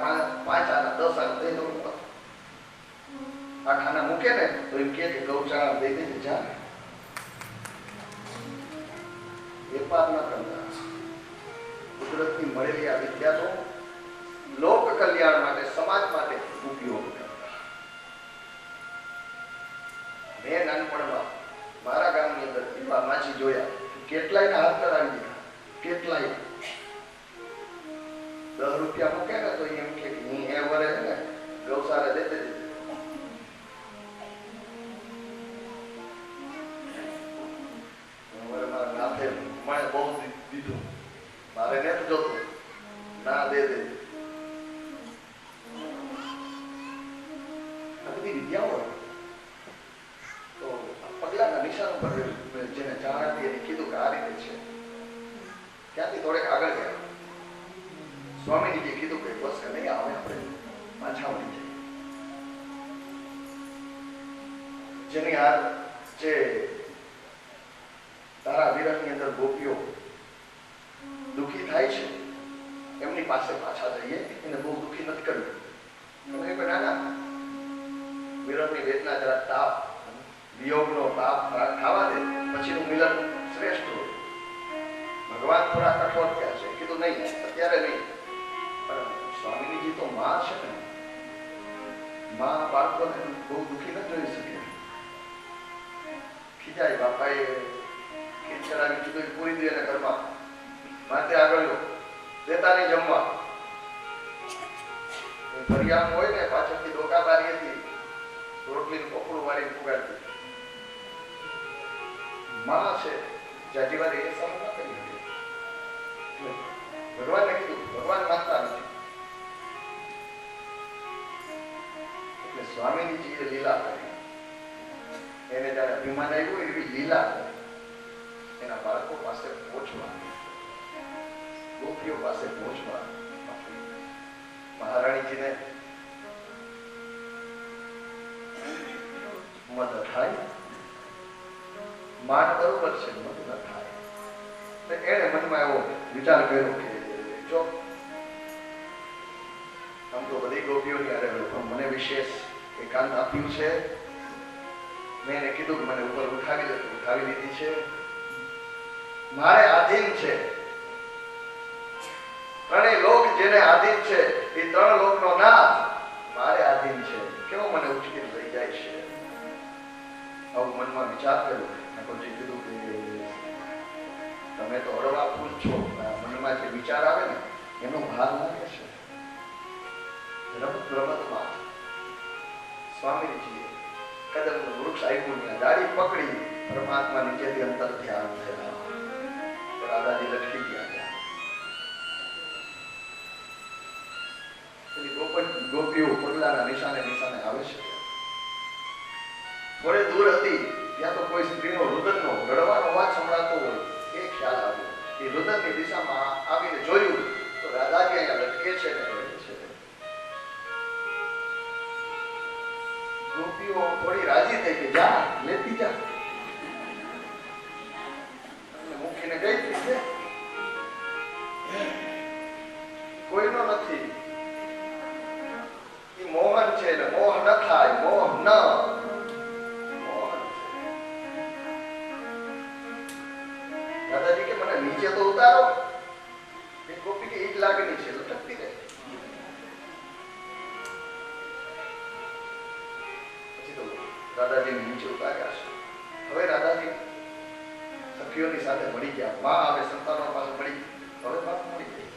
5 આના 10 આના દઈ દઉં, આ ખાના મૂકે ને તો એમ કે ગૌશાળા દઈ દેજે જા. વેપાર ન કરતા, કુદરતની મળેલી આ વિદ્યાનો લોક કલ્યાણ માટે, સમાજ માટે ઉપયોગ કરતા. મેં નાનપણમાં મારા ગામની અંદર એવા માછી જોયા, કેટલાય હાથ કરાવી દીધા, કેટલાય 10 રૂપિયા મૂકે ને તો એમ કે હું એ વરે ને ગૌશાળા દે દે. મારા નાથે મને બહુ દીધું, મારે નથી જોતું, ના દે દે. આ બધી વિદ્યાઓ તો પગલાના નિશાન ઉપર જેને જાણ હતી એને કીધું કે આ રીતે છે. ત્યાંથી થોડેક આગળ ગયા, સ્વામીજીએ કીધું કે બસ કે નહીં, હવે આપણે પાછા વળી જઈએ. જેની આ જે તારા વિરહની અંદર ગોપીઓ દુઃખી થાય છે એમની પાસે પાછા જઈએ, એને બહુ દુઃખી નથી કર્યું. ના ના, વિરહની વેદના જરા તાપ, વિયોગનો તાપ ખાવા દે, પછીનું મિલન શ્રેષ્ઠ હોય. ભગવાન થોડા કઠોર થયા છે, કીધું નહીં અત્યારે નહીં. પણ સ્વામીજી તો માં છે ને, માં બાળકોને બહુ દુઃખી ન જોઈ શકે. ખીજાય, બાપાએ ખીર ચડાવી કીધું પૂરી દે ને ઘરમાં માટે આગળ દેતા નહીં જમવા. ફરિયામ હોય ને પાછળથી ડોકા બારી હતી, રોટલીનું કપડું વાળીને પુગાડતી. માં છે જાજી વાર એ સહન ન કરી હતી. ભગવાનને કીધું, ભગવાન માનતા નથી. એટલે સ્વામીજીએ લીલા કરી, એને જયારે અભિમાન આવ્યું એવી લીલા કરી. એના બાળકો પાસે પહોંચવા, ગોપીઓ પાસે પહોંચવા, મહારાણીજીને મત થાય, માન બરોબર છે, મત ન થાય. એને મનમાં એવો વિચાર કર્યો કે જો આમ તો બધી ગોપીઓની હારે પણ મને વિશેષ એકાંત આપ્યું છે. મેં એને કીધું કે મને ઉપર ઉઠાવી દે, ઉઠાવી લીધી છે. મારે આધીન છે, ત્રણેય લોક જેને આધીન છે એ 3 લોકનો નાથ મારે આધીન છે. કેવો મને ઉચકી લઈ જાય છે. આવું મનમાં વિચાર કર્યો. ઠાકોરજી કીધું કે તમે તો અડવા ફૂલ છો, મનમાં જે વિચાર આવે ને એનો ભાર લાગે છે. રમતમાં સ્વામીજીએ કદમનું વૃક્ષ આવ્યું, ડાળી પકડી, પરમાત્મા નીચેથી અંતર ધ્યાન થયા. દાદાજી લટકી ગયા. ગોપીઓ પગલાના નિશાને આવે છે. થોડે દૂર હતી ત્યાં તો કોઈ સ્ત્રીનો રુદનનો ગળવાનો અવાજ સંભળાતો હોય એ ખ્યાલ આવ્યો. એ રુદનની દિશામાં આવીને જોયું તો રાધાજી અહીંયા લટકે છે ને રહે છે. ગોપીઓ થોડી રાજી થઈ કે જા લેતી જા, મૂકીને ગઈ છે. કોઈનો નથી. એ મોહન છે ને મોહ ન થાય, મોહ ન મોહન છે. દાદાજી કે મને નીચે તો ઉતારો. એ ગોપી કે એક લાગણી છે લટકતી રહે. પછી તો દાદાજી નીચે ઉતાર્યા છે. હવે દાદાજી સખીઓની સાથે મળી ગયા. માં હવે સંતાનો પાસે મળી ગઈ. હવે વાત મળી ગઈ,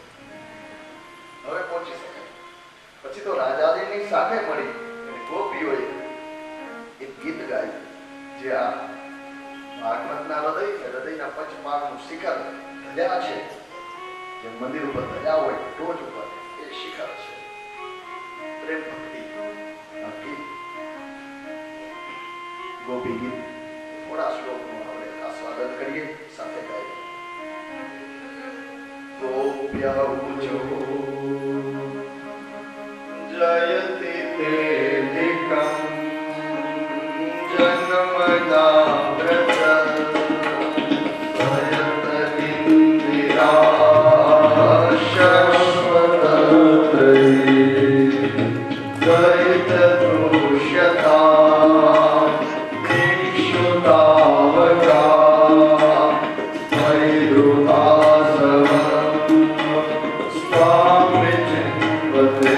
હવે પહોંચી શકે. પછી તો રાજાજીની સાથે મળી ગોપીઓએ એક ગીત ગાયું જે આ ભાગવતના હૃદયના પંચપાળનું શિખર ધજા છે. જે મંદિર ઉપર ધજા હોય ટોચ ઉપર એ શિખર છે. પ્રેમ ભક્તિ ગીત, ગોપી ગીત. થોડા શ્લોકનું આપણે આસ્વાદન કરીએ, સાથે ગાઈએ. ગોપ્યૌજો જયતિ તેધિકં જન્મદા વ્રત સયત ઇન્દિરા શાશ્વતત્રયી ગયિત દૃશ્યતા દીક્ષુતાવકા વૈરુદાસવ સ્વામી ચિંવતે.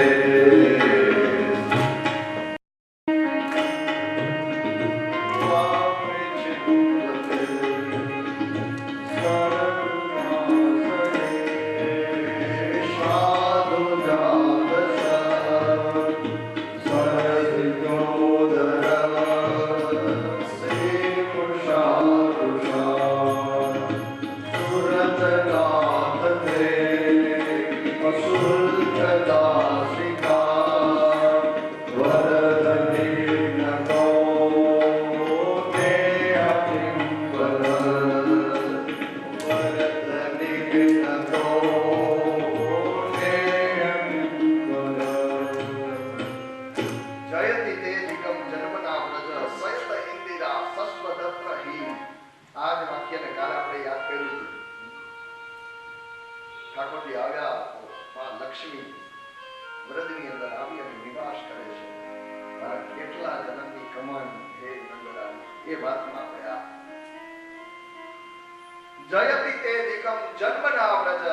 ઠાકોરજી આવ્યા તો માં લક્ષ્મી વ્રતની અંદર આવી અને નિવાસ કરે છે. મારા કેટલા જન્મની કમાણી હે નંદરાણી, એ વાતમાં આપણે આ જયતિ તે દિકમ જન્મના વ્રજ.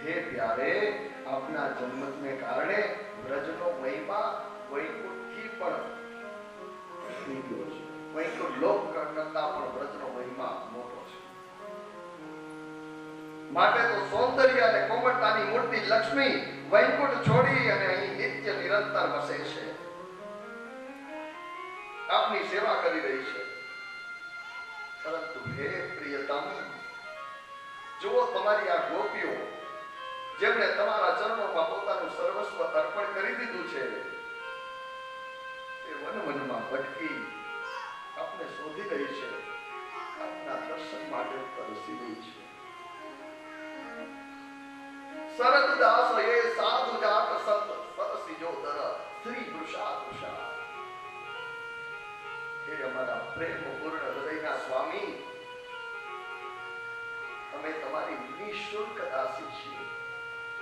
હે પ્યારે, આપના જન્મને કારણે વ્રજનો મહિમા વૈકુંઠથી પણ નીકળ્યો છે. વૈકુંઠ લોક કરતા પણ વ્રજનો મહિમા મોટો છે. માટે તો સૌંદર્ય અને કોમળતાની મૂર્તિ લક્ષ્મી વૈકુંઠ છોડી અને અહીં નિત્ય નિરંતર વસે છે. આપની સેવા કરી રહી છે. પરંતુ હે પ્રિયતમ, જુઓ તમારી આ ગોપીઓ જેમણે તમારા ચરણોમાં પોતાનું સર્વસ્વ અર્પણ કરી દીધું છે, એ વનમાં ભટકી આપને શોધી રહી છે. આપના દર્શન માટે તરસી રહી છે. સરદ દાસ એ સાધુ જાત સત સરસી જો દર સ્ત્રી વૃષા વૃષા. હે અમારા પ્રેમ પૂર્ણ હૃદયના સ્વામી, અમે તમારી નિઃશુલ્ક દાસી છીએ.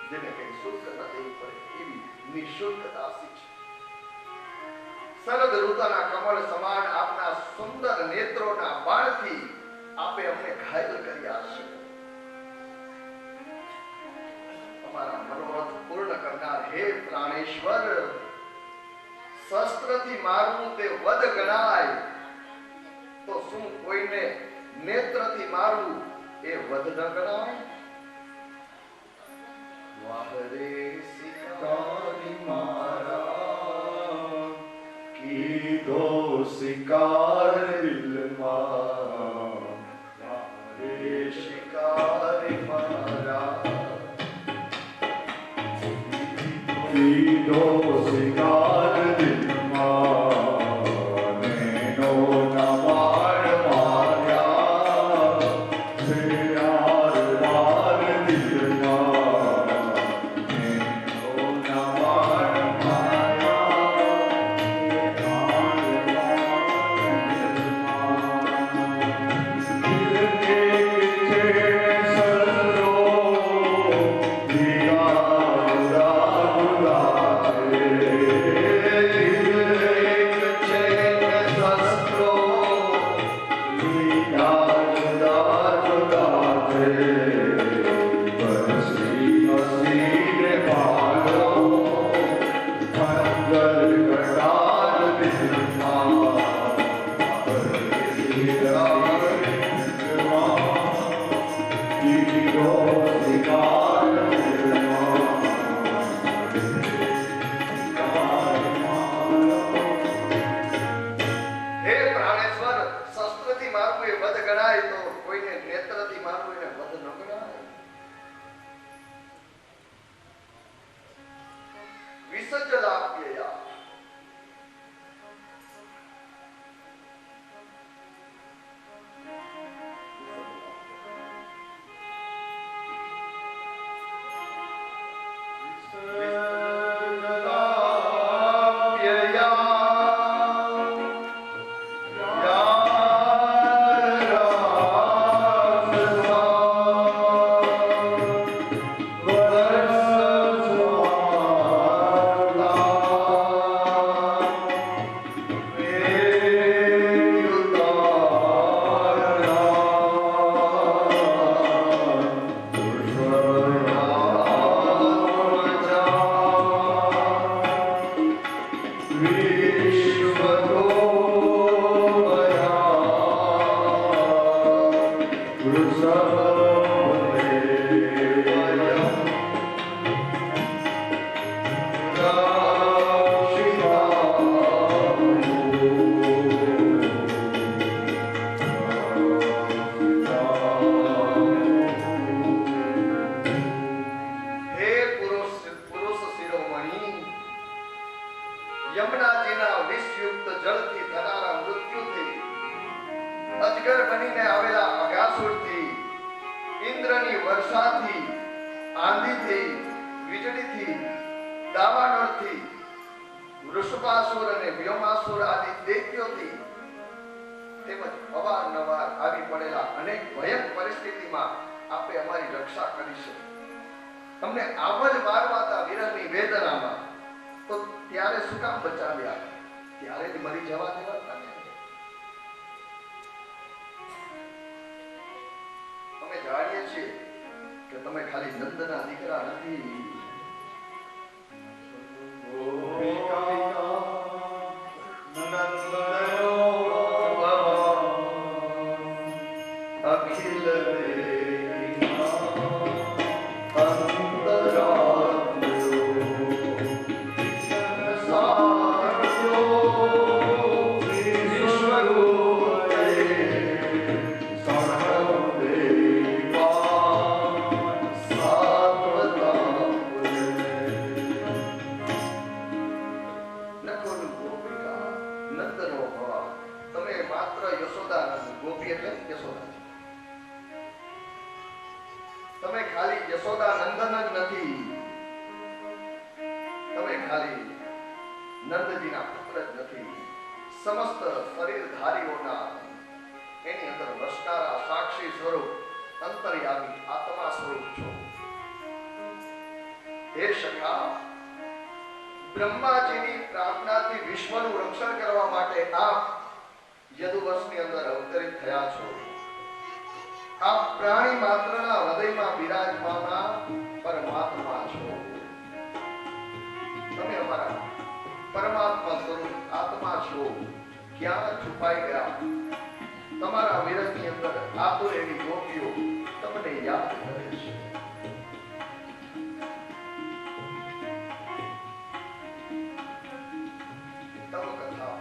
જેને કઈ શુલ્ક ન દેવું પડે એવી નિઃશુલ્ક દાસી છે. શરદ ઋતુના કમળ સમાન આપના સુંદર નેત્રોના બાણથી આપે અમને ઘાયલ કર્યા છે. અમારા મનોરથ પૂર્ણ કરનાર હે પ્રાણેશ્વર, શસ્ત્રથી મારવું તે વધ ગણાય, તો શું કોઈને નેત્રથી મારવું એ વધ ન ગણાય? વાહરે શિકારી મારા કીધો શિકાર દિલમાં. વાહરે શિકારી મારા કીધો શિકાર દિલમાં. નેનો નમાર માર્યા હે પ્રાણેશ્વર, શસ્ત્રથી મારવું એ વધ ગણાય તો કોઈને નેત્રથી મારવું એને વધ ન ગણાય. વિસર્જલાપ્યયા યમુનાજીના વિષયુક્ત જળથી થનારા મૃત્યુથી, અજગર બનીને આવેલા અઘાસુરથી, ઇન્દ્રની વર્ષાથી, આંધીથી, વીજળીથી, દાવાનળથી, વૃષભાસુર અને વ્યોમાસુર આદિ દૈત્યોથી તેમજ અવારનવાર આવી પડેલા અનેક ભયંક પરિસ્થિતિમાં આપે અમારી રક્ષા કરી છે. તમને આમ જ મારવાતા વિરહની વેદનામાં તો ત્યારે શું કામ બચાવ્યા? ત્યારે જ મરી જવા દેવાતા ને. અમે જાણીએ છીએ કે તમે ખાલી નંદના દીકરા નથી. અખિલ તમે ખાલી યશોદા નંદન જ નથી, તમે ખાલી નંદજીના પુત્ર જ નથી, સમસ્ત શરીરધારીઓના એની અંદર વસનારા સાક્ષી સ્વરૂપ અંતર્યામી આત્મા સ્વરૂપ છો. હે સખા, બ્રહ્માજીની પ્રાર્થનાથી વિશ્વનું રક્ષણ કરવા માટે આપ યદુવંશની અંદર અવતરિત થયા છો. આપ પ્રાણી માત્રના હૃદયમાં બિરાજમાના પરમાત્મા છો. તમે અમારા પરમાત્મા સ્વરૂપ આત્મા છો. ક્યાં છુપાઈ ગયા? તમારા વિરહની અંદર આતુર એવી ગોપીઓ તમને યાદ કરે છે. તવ કથા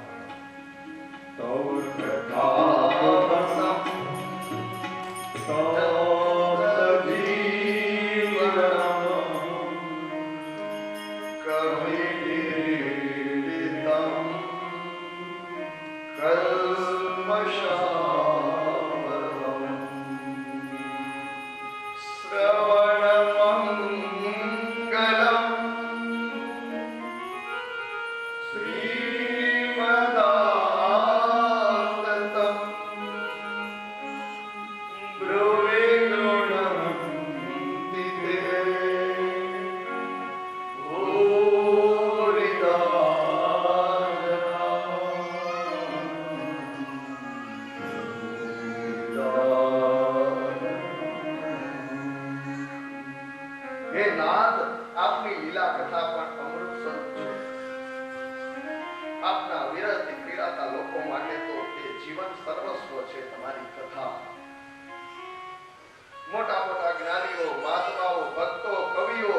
મોટા મોટા જ્ઞાનીઓ, મહાત્માઓ, ભક્તો, કવિઓ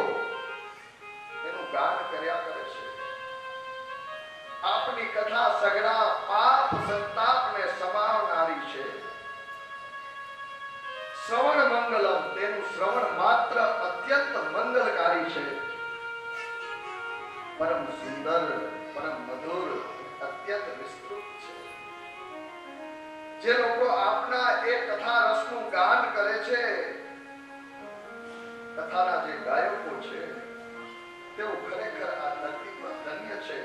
એનું ગાન કર્યા કરે છે. આપની કથા સઘળા પાપ સંતાપને સમાવનારી છે. શ્રવણ મંગલમ, તેનું શ્રવણ માત્ર અત્યંત મંગલકારી છે. પરમ સુંદર, પરમ મધુર, અત્યંત વિસ્તૃત છે. જે લોકો આપના એ કથા રસનું ગાન કરે છે, કથાના જે ગાયકો છે, તેઓ ખરેખર આ ધરતી પર ધન્ય છે,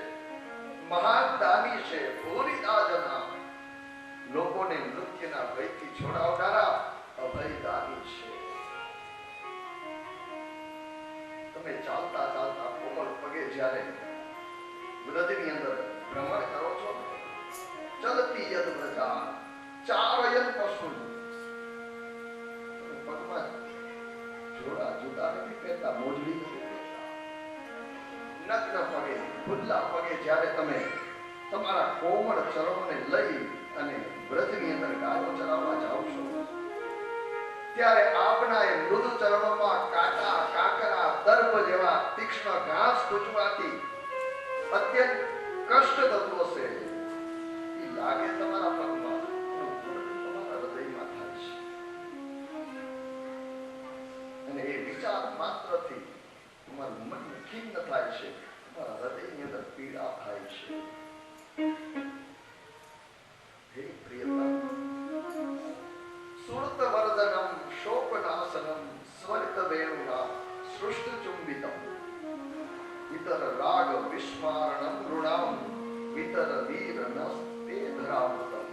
મહાન દાની છે, ભૂરિદાજના, લોકોને મૃત્યુના ભયથી છોડાવનારા અભયદાની છે. તમે ચાલતા ચાલતા કોમળ પગે જ્યારે વ્રજની અંદર ભ્રમણ કરો છો, ચલતી યદ વ્રજા ચારયન પશુ, પગમાં જોડા જૂતા નથી પહેરતા, મોજડી નથી પહેરતા, નગ્ન પગે, ખુલ્લા પગે જ્યારે તમે તમારા કોમળ ચરણોને લઈ અને વ્રજની અંદર ગાયો ચરાવવા જાઓ છો, ત્યારે આપના એ મૃદુ ચરણોમાં કાંટા, કાંકરા, દર્ભ જેવા તીક્ષ્ણ ઘાસ તૂટવાથી અત્યંત કષ્ટ થતું હશે. એ લાગે તમારા પગમાં, તમારા હૃદયમાં થાય છે. અને એ વિચાર માત્રથી તમારું મન ખિન્ન થાય છે, તમારા હૃદયની અંદર પીડા થાય છે. હે પ્રિયતમ, સુરત વર્ધનમ શોકનાશનમ સ્વરિત વેણુના સૃષ્ટ ચુંબિતમ વિતર રાગ વિસ્મારણમ ઋણામ વિતર વીર નસ્તે ધરામૃતમ.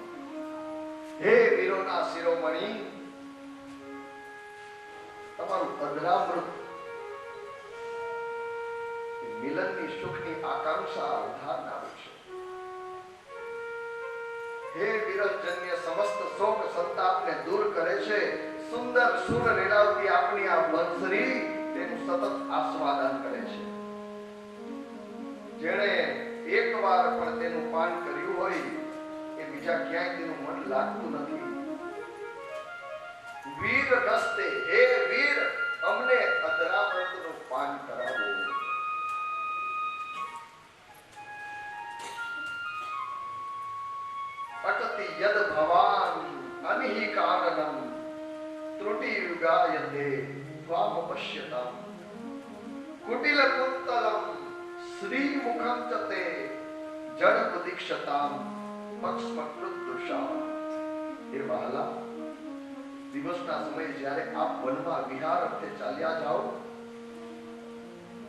હે વીરોના શિરોમણી, તમારું અધરામૃત મિલનની સુખની આકાંક્ષા ઉધારનારું છે. હે વિરહજન્ય સમસ્ત શોક સંતાપને દૂર કરે છે. સુંદર સુર રેડાવતી આપની આ બંસરી તેનું સતત આસ્વાદન કરે છે. જેણે એકવાર પણ તેનું પાન કર્યું હોય એ બીજા ક્યાંય તેનું મન લાગતું નથી. વીર નસ્તે, હે વીર, અમને અધરામૃતનું પાન કરાવો. અટતી યદ ભવાન અનિહિ કાનનમ ત્રુટિ યુગાયતે ત્વામ પશ્યતમ કુટિલ કુંતલમ શ્રી મુખમ ચતે જડ પ્રદીક્ષતામ પક્ષમકૃત દુષામ. હે વહાલા, દિવસના સમયે જ્યારે આપ વનમાં વિહાર અર્થે ચાલ્યા જાઓ,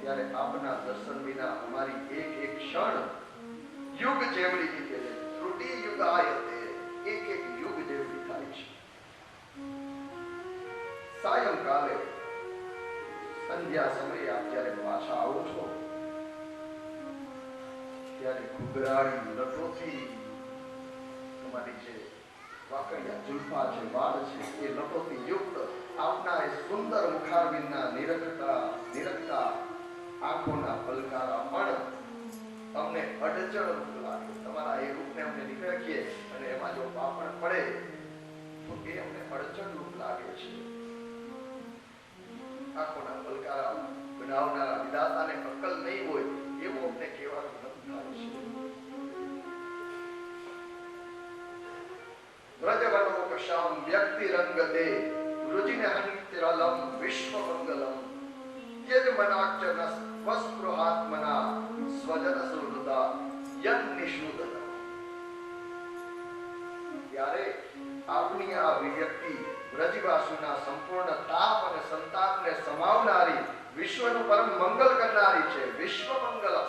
ત્યારે આપના દર્શન વિના અમારી એક એક ક્ષણ યુગ જેવડી નીકળે છે. ત્રુટિ યુગાયતે, એક એક યુગ જેવડી થાય છે. સાયંકાલે સંધ્યા સમયે આપ જ્યારે પાછા આવો છો, ત્યારે ઘૂઘરાળી લટોથી તમારી જે વાકડિયા જુલ્ફા છે, વાળ છે, એ લટોથી યુક્ત આપના એ સુંદર મુખારવિંદના નિરખતા આંખોના પલકારા પણ અમને અડચણ રૂપ લાગે. તમારા એ રૂપને અમને નિરખીએ અને એમાં જો પાપણ પડે તો એ અમને અડચણ રૂપ લાગે છે. આંખોના પલકારા બનાવનારા વિધાતાને અક્કલ નહીં હોય એવું અમને કહેવાનું મન થાય છે. વ્રજવનોકશામ વ્યક્તિ રંગતે રુજિને હંતિરલમ વિશ્વમંગલમ યજમનાચન સ્વસ્પૃહાત્મના સ્વજન સુહૃદા યન નિષુદન. ત્યારે આપની આ અભિવ્યક્તિ વ્રજવાસીના સંપૂર્ણ તાપ અને સંતાપને સમાવનારી, વિશ્વનું પરમ મંગલ કરનારી છે. વિશ્વ મંગલમ.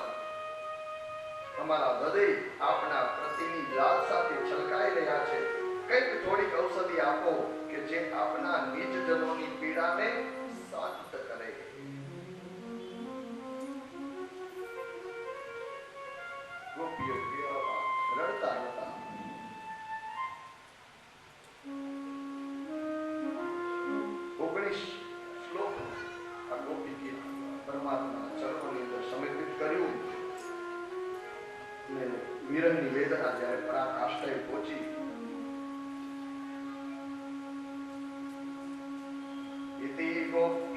તમારા હૃદય આપના પ્રતિની લાલસાથી છલકાઈ રહ્યા છે. કંઈક થોડીક ઔષધિ આપો કે જે આપના નિજજનોની પીડાને શાંત કરે. ગોપીઓ રડતા રડતા શ્લોક આ ગોપી ગીત પરમાત્માના ચરણોની અંદર સમર્પિત કર્યું. અને વિરહની વેદના જ્યારે પરાકાષ્ઠાએ પહોંચી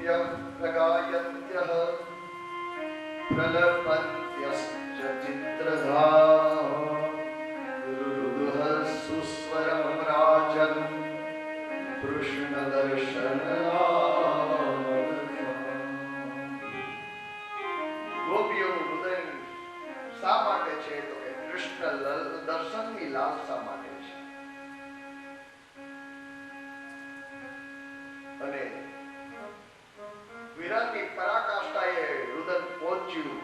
प्रगायन्त्यः प्रलपन्त्यश्च चित्रधाः गुरुरुह सुस्वरं राजन् ગોપીઓનું હૃદય શા માટે છે તો કે કૃષ્ણ દર્શનની લાલસા માટે છે. અને વિરહની પરાકાષ્ઠાએ રુદન પહોંચ્યું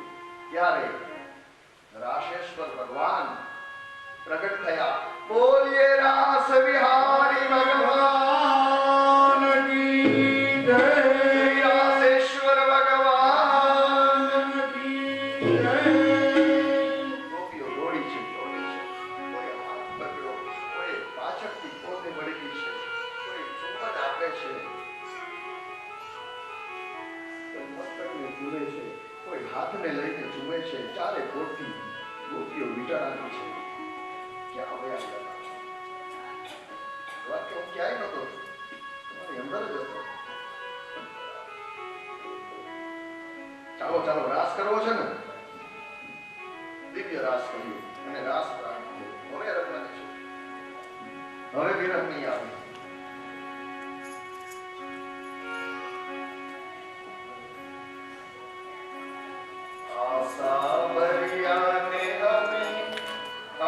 ત્યારે રાશેશ્વર ભગવાન પ્રગટ થયા. બોલીએ રાસ વિહારી ભગવાન કી જય. રાસેશ્વર ભગવાન કી જય. ગોપીઓ દોડી છે. કોઈ હાથ પકડ્યો, કોઈ પાછળથી પોતે વળગી છે, કોઈ ચુંબન આપે છે, કોઈ મસ્તકને ચૂમે છે, કોઈ હાથને લઈને ચૂમે છે. ચારે કોરથી ગોપીઓ વિચારાતી છે. ક્યાં આવ્યા હતા? વાક્ય હું ક્યાંય નતો, તમારી અંદર જ હતો. ચાલો ચાલો રાસ કરવો છે ને. દિવ્ય રાસ કર્યું અને રાસ પ્રાપ્ત થયો. હવે રમવાની છે. હવે વિરહ નહીં આવે. આશા ભર્યાને અમે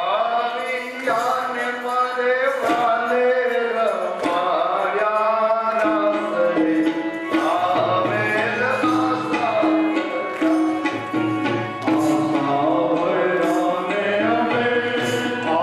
આવિયાને મારે વાલે રમાયા રાસરે આવેલ આશા ભર્યાને અમે આવિયાને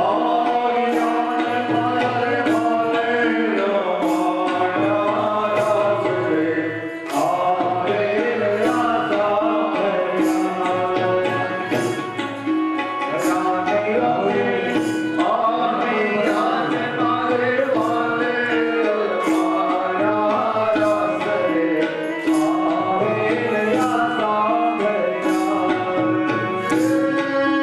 મારે વાલે રમાયા રાસરે આવેલ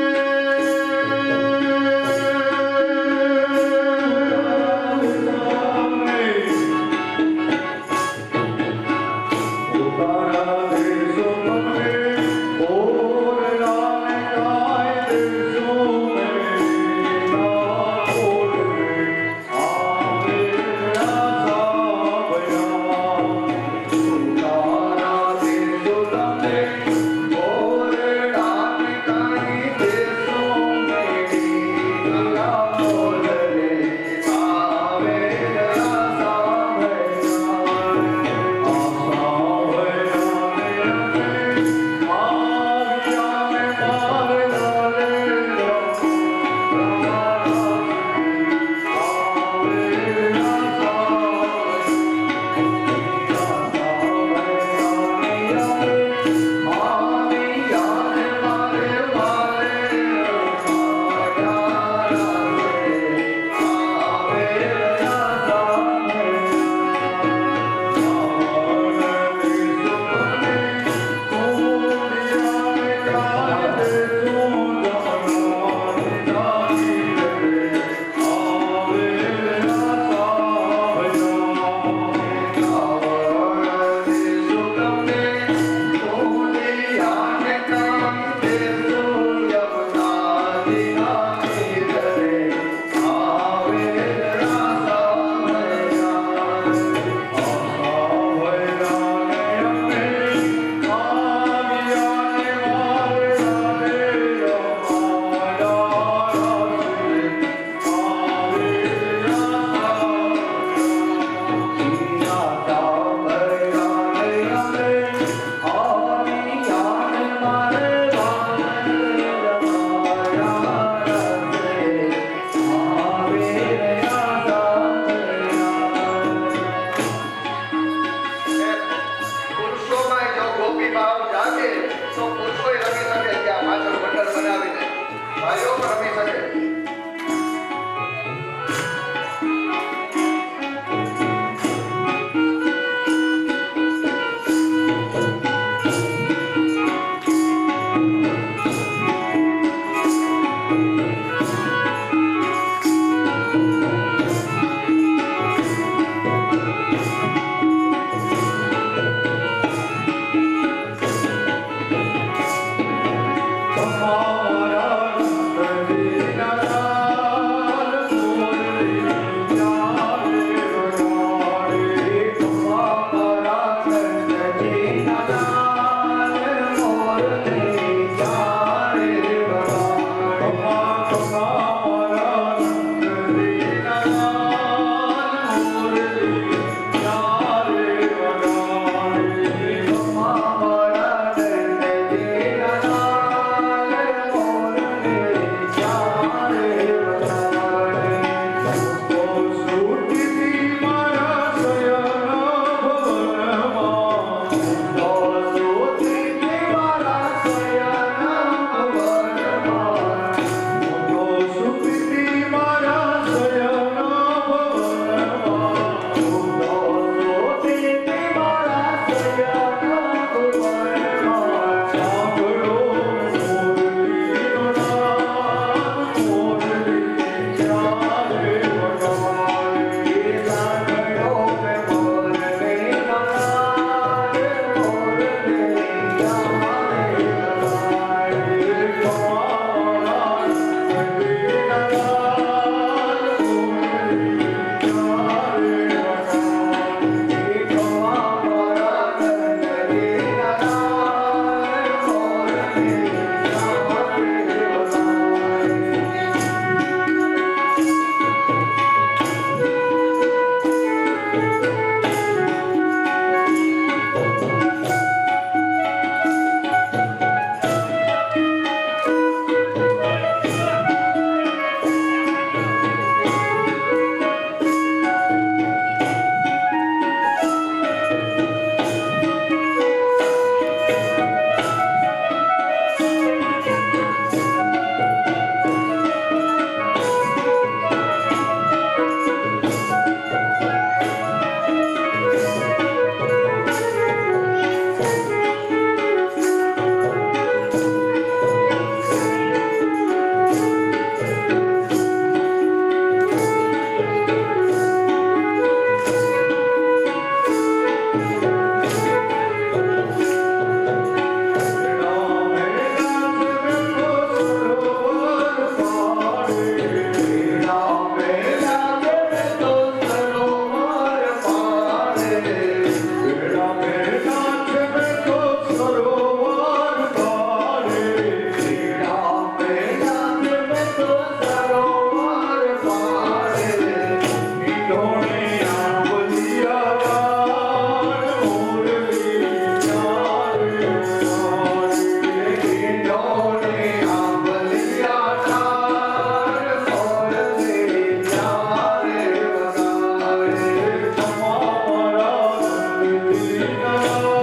આશા સ્વીકારો